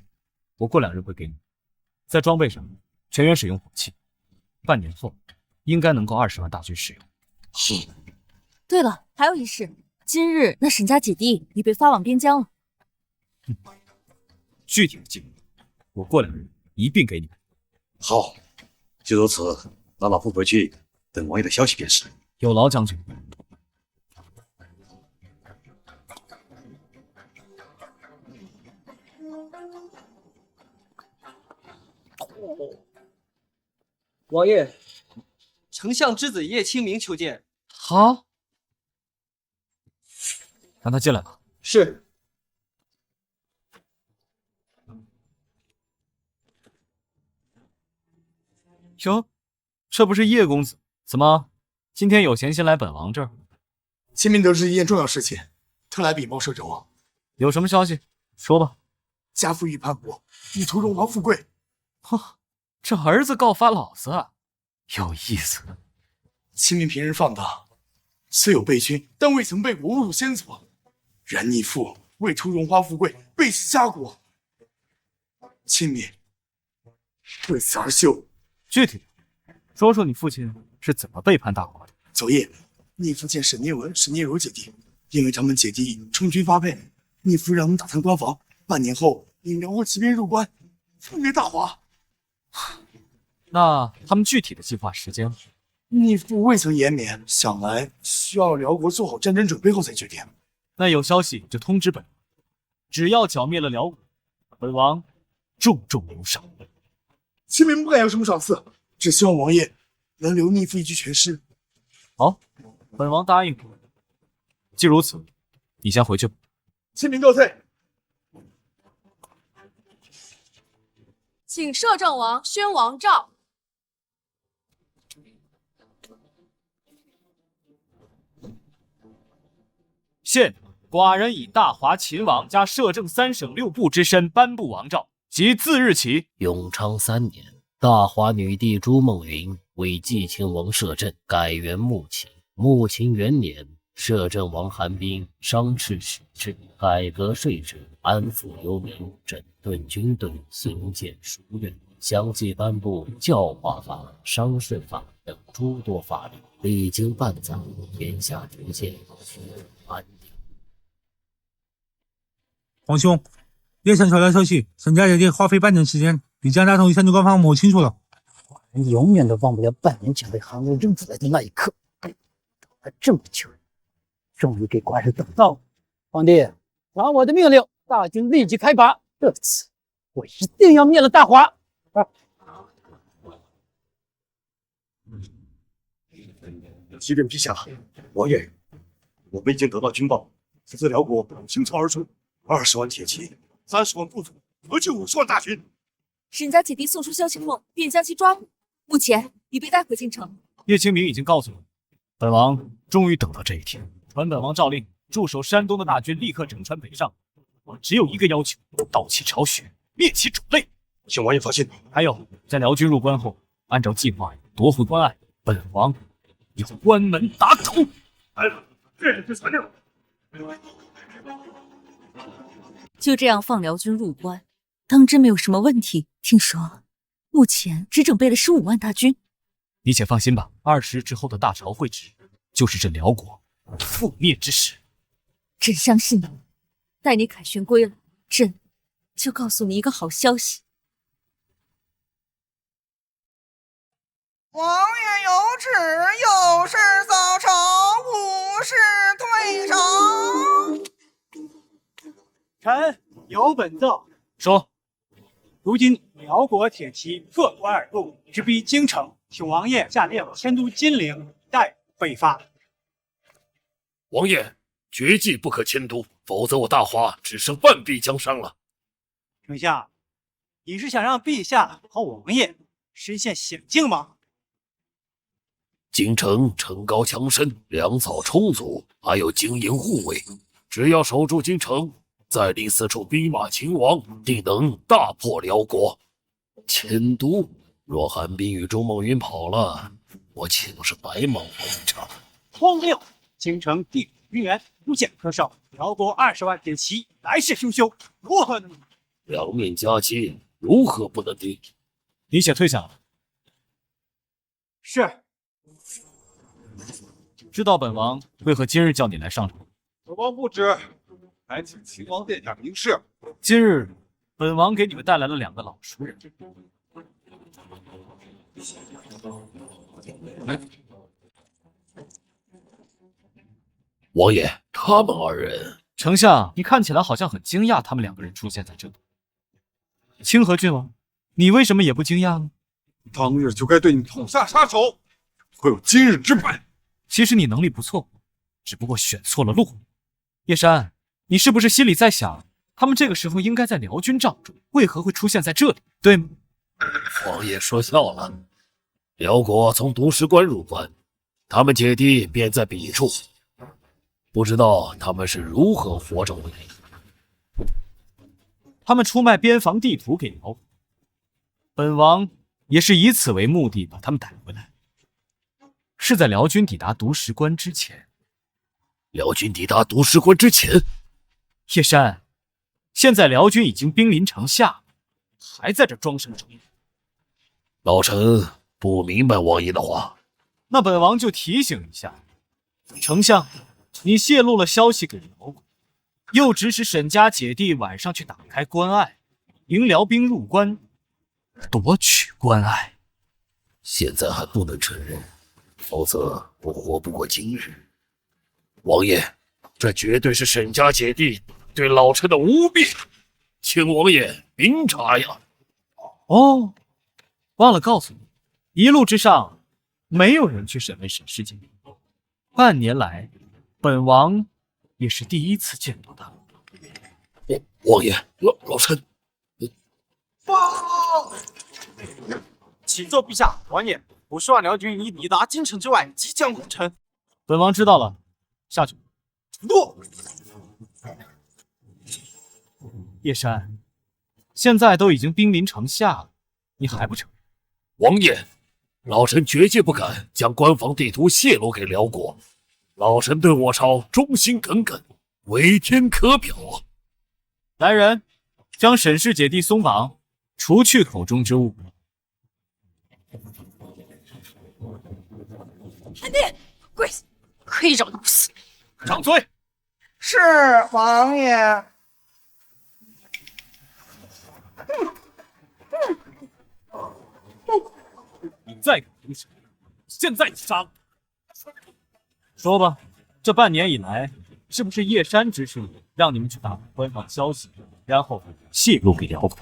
我过2日会给你。在装备上，全员使用火器，半年后应该能够20万大军使用。是。对了，还有一事，今日那沈家姐弟已被发往边疆了。具体的计划，我过2日一并给你们。好，就如此，让老夫回去等王爷的消息便是。有劳将军。王爷，丞相之子叶清明求见。好，让他进来吧。是。哟，这不是叶公子？怎么今天有闲心来本王这儿？清明得知一件重要事情，特来禀报摄政王。有什么消息？说吧。家父欲叛国，欲图荣华富贵。呵，这儿子告发老子，有意思。清明平日放荡，虽有背君，但未曾背过侮辱先祖。然逆父为图荣华富贵，背弃家国。清明为此而羞。具体说说你父亲是怎么背叛大国的？昨夜，逆父见沈念文、沈念如姐弟，因为他们姐弟充军发配，逆父让他们打探关防，半年后引辽国骑兵入关，封为大华。那他们具体的计划时间？逆父未曾言明，想来需要辽国做好战争准备后才决定。那有消息就通知本王，只要剿灭了辽国，本王重重有赏。秦明不敢要什么赏赐，只希望王爷能留逆父一具全尸。好，本王答应。既如此，你先回去吧。秦明告退。请摄政王宣王诏。现寡人以大华秦王加摄政3省6部之身颁布王诏，即自日起，永昌3年，大华女帝朱梦云为继秦王摄政，改元穆秦。穆秦元年，摄政王韩冰商斥使制，改革税制，安抚游民，整顿军队，兴建书院，相继颁布教化法、商税法等诸多法律。历经半载，天下逐渐安定。皇兄，叶晨传来消息，沈家姐姐花费半年时间，比江大同与山东官方摸清楚了。人永远都忘不了半年前被韩国扔出来的那一刻，等了这么久，终于给寡人等到了。皇帝，传我的命令，大军立即开拔。这次我一定要灭了大华。启禀陛下，王爷，我们已经得到军报，此次辽国倾巢而出，20万铁骑，30万步卒，合计50万大军。沈家姐弟送出消息后，便将其抓捕，目前已被带回京城。叶清明已经告诉我，本王终于等到这一天。传本王诏令，驻守山东的大军立刻整川北上。我只有一个要求：盗其巢穴，灭其种类。请王爷放心。还有，在辽军入关后，按照计划夺回关隘，本王要关门打狗。这是传令。就这样放辽军入关，当真没有什么问题。听说目前只整备了15万大军。你且放心吧，20日之后的大朝会旨，就是这辽国覆灭之时。朕相信你，待你凯旋归来，朕就告诉你一个好消息。王爷有旨，有事早朝，无事退朝。臣有本奏。说，如今辽国铁骑破关而入，直逼京城，请王爷下令迁都金陵，待北伐。王爷，绝技不可迁都，否则我大华只剩半壁江山了。丞相，你是想让陛下和王爷身陷险境吗？京城城高墙深，粮草充足，还有经营护卫，只要守住京城，再令四处兵马秦王，定能大破辽国。迁都，若韩冰与周梦云跑了，我岂不是白忙活一场？荒谬！京城地处平原，无险可守，辽国20万铁骑来势汹汹，如何能？两面夹击，如何不能敌？你且退下来。是。知道本王为何今日叫你来上朝？本王不知，还请秦王殿下明示。今日本王给你们带来了2个老熟人。王爷，他们2人，丞相，你看起来好像很惊讶，他们2个人出现在这里。清河郡王，你为什么也不惊讶呢？当日就该对你痛下杀手，会有今日之败。其实你能力不错，只不过选错了路。叶山，你是不是心里在想，他们这个时候应该在辽军帐中，为何会出现在这里，对吗？王爷说笑了。辽国从毒石关入关，他们姐弟便在彼处，不知道他们是如何活着回来的。他们出卖边防地图给辽国，本王也是以此为目的把他们逮回来。是在辽军抵达毒石关之前。辽军抵达毒石关之前？叶山，现在辽军已经兵临城下，还在这装什么装？老臣不明白王爷的话。那本王就提醒一下，丞相，你泄露了消息给辽国，又指使沈家姐弟晚上去打开关隘，迎辽兵入关，夺取关隘。现在还不能承认，否则我活不过今日。王爷，这绝对是沈家姐弟对老臣的污蔑，请王爷明察呀！哦，忘了告诉你，一路之上没有人去审问沈氏姐弟，半年来，本王也是第一次见到他。王爷，老臣，启奏陛下，王爷，不是万辽军已抵达京城之外，即将攻城。本王知道了，下去。诺。叶山，现在都已经兵临城下了，你还不承认？王爷，老臣绝对不敢将官方地图泄露给辽国。老臣对我朝忠心耿耿，为天可表啊！来人，将沈氏姐弟松绑，除去口中之物。韩帝，跪下！可以饶你不死。掌嘴！是王爷。你再敢出声，现在就杀了！说吧，这半年以来，是不是叶山指使你，让你们去打官方消息，然后泄露给辽国？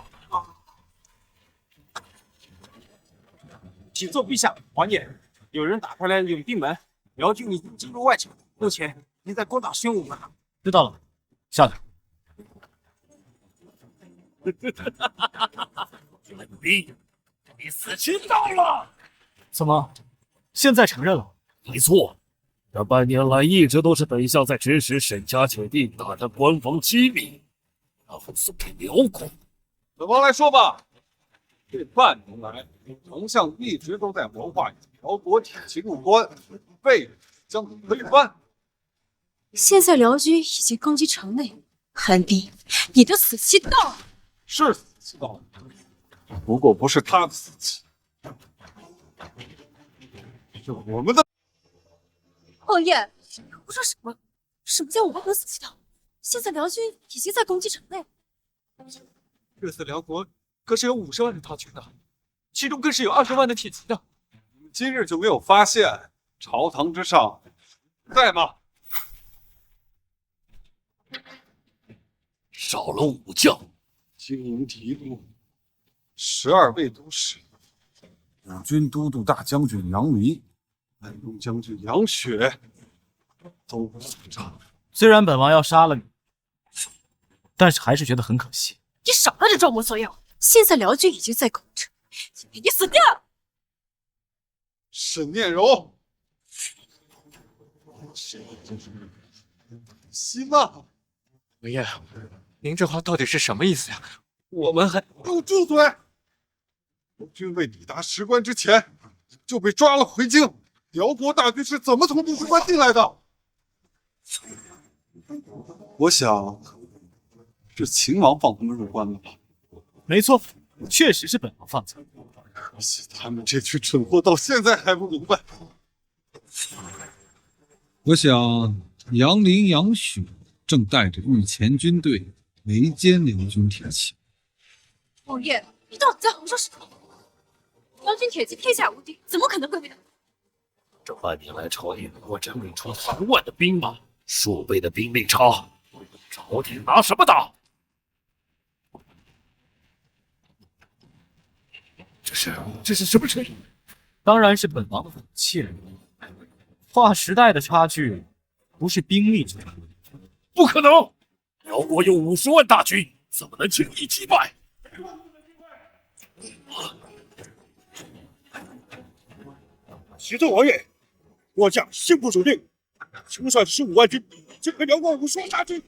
启奏陛下，王爷，有人打开了永定门，辽军已经进入外城，目前已在攻打宣武门。知道了，下去。韩冰，你死期到了！怎么，现在承认了？没错，这半年来一直都是本相在指使沈家姐弟打探官方机密，然后送给辽国。本王来说吧，这半年来，丞相一直都在谋划辽国铁骑入关，为将其推翻。现在辽军已经攻击城内，韩冰，你的死期到了。是死期到了，不过不是他的死期，是我们的。王爷，你胡说什么？什么叫我们的死期到？现在辽军已经在攻击城内。这次辽国可是有50万的大军的，其中更是有20万的铁骑的。你们今日就没有发现朝堂之上在吗？少了武将，经营提督，12位都使，五军都督大将军杨离，安东将军杨雪，都不在场。虽然本王要杀了你，但是还是觉得很可惜。你少在这装模作样！现在辽军已经在攻城，你死定了！沈念柔，希娜，王爷，您这话到底是什么意思呀？我们还……给我住嘴！辽军未抵达石关之前就被抓了回京，辽国大军是怎么从不回关进来的？我想是秦王放他们入关了吧？没错，确实是本王放走。可惜他们这群蠢货到现在还不明白。我想杨林、杨许正带着御前军队围歼辽军铁骑。王爷，你到底在胡说什么？辽军铁骑天下无敌，怎么可能会被打？这半年来，朝廷我整理出3万的兵马，数倍的兵力差，朝廷拿什么打？这是什么声音？当然是本王的武器了。划时代的差距，不是兵力之差。不可能！辽国有50万大军，怎么能轻易击败？启奏王爷，末将信不守定，就算15万军，这和辽国50万大军，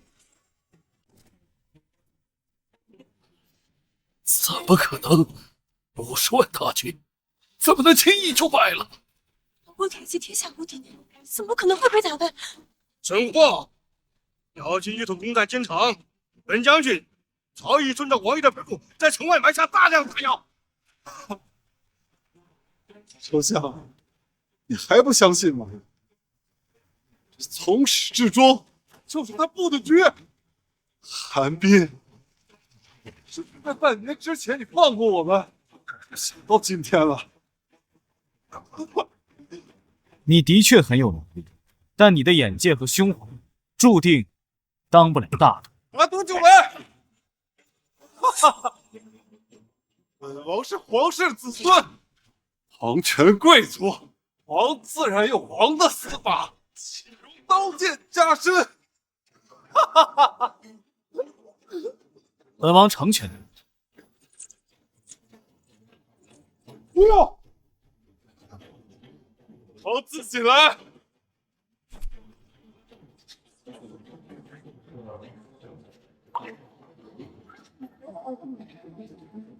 怎么可能？50万大军，怎么能轻易就败了？辽国铁骑天下无敌，怎么可能会被打败？蠢货！辽军一同攻占京城，本将军早已遵照王爷的吩咐，在城外埋下大量炸药。丞相，你还不相信吗？从始至终就是他布的局。韩冰，是在半年之前你放过我们，想到今天了。你的确很有能力，但你的眼界和胸怀注定当不了大的。我杜九门，哈哈，本王是皇室子孙，皇权贵族，皇自然有皇的死法，岂容刀剑加身？哈哈哈哈！本王成全你。不要，王自己来。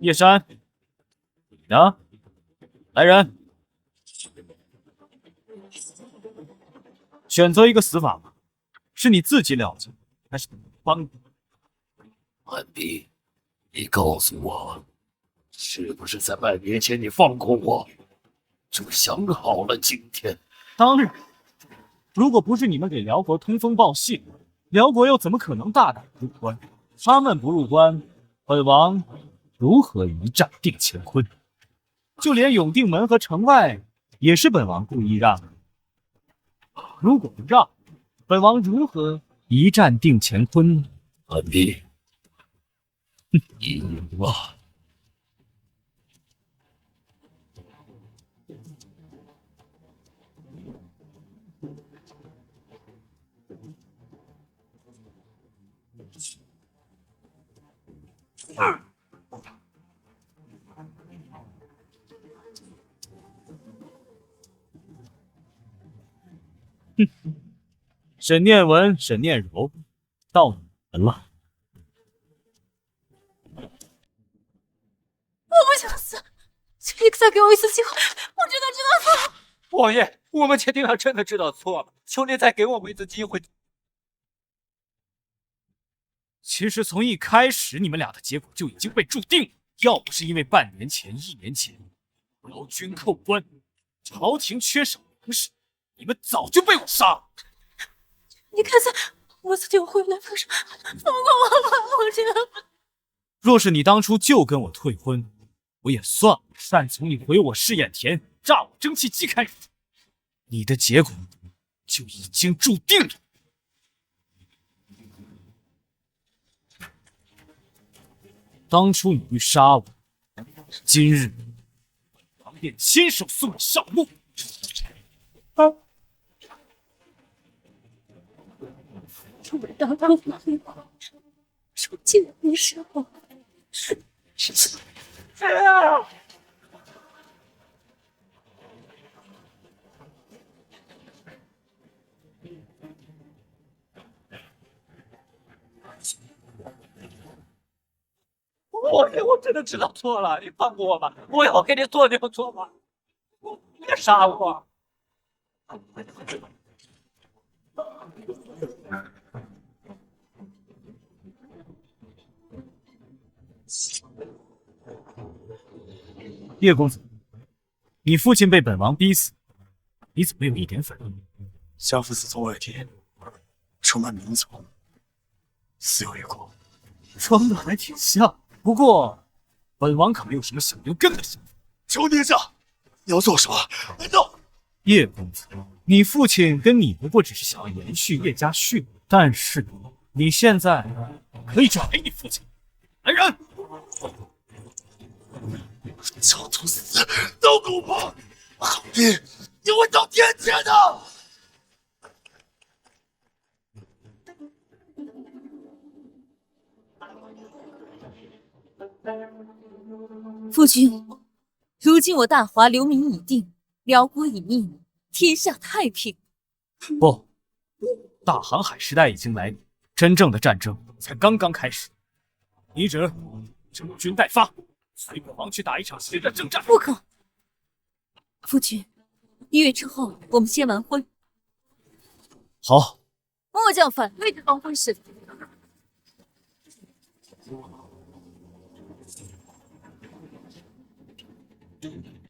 叶山，你呢？来人，选择一个死法吧，是你自己了结，还是帮你？韩冰，你告诉我，是不是在半年前你放过我，就想好了今天？当然，如果不是你们给辽国通风报信，辽国又怎么可能大胆入关？他们不入关，本王如何一战定乾坤？就连永定门和城外也是本王故意让的。如果不让，本王如何一战定乾坤呢？韩冰，你赢了。沈念文、沈念柔，到你们了。我不想死，请你再给我一次机会，我真的知道错了。王爷，我们确定了，真的知道错了，求您再给我们一次机会。其实从一开始，你们俩的结果就已经被注定了。要不是因为半年前、1年前辽军扣关，朝廷缺少粮食，你们早就被我杀了。你看在我自己回来份上，放过我吧，我真的。若是你当初就跟我退婚，我也算了。但从你回我试验田、炸我蒸汽机开始，你的结果就已经注定了。当初你欲杀我，今日王便亲手送你上路。我当当王爷，受尽你时候，王爷，我真的知道错了，你放过我吧，我要给你做牛做马，别杀我。叶公子，你父亲被本王逼死，你怎么没有一点反应？夏父子从外地，出卖民族，死有余辜。装的还挺像，不过本王可没有什么想留根的想法。求殿下，你要做什么？来走！叶公子，你父亲跟你不过只是想要延续叶家血脉，但是你现在可以转为你父亲。来人！小兔死，都给我跑！韩冰，你会遭天谴的！夫君，如今我大华留名已定，辽国已灭，天下太平。不，大航海时代已经来临，真正的战争才刚刚开始。你只整军待发，随本王去打一场新的征战。不可，夫君，1月之后我们先完婚。好。末将反对这桩婚事。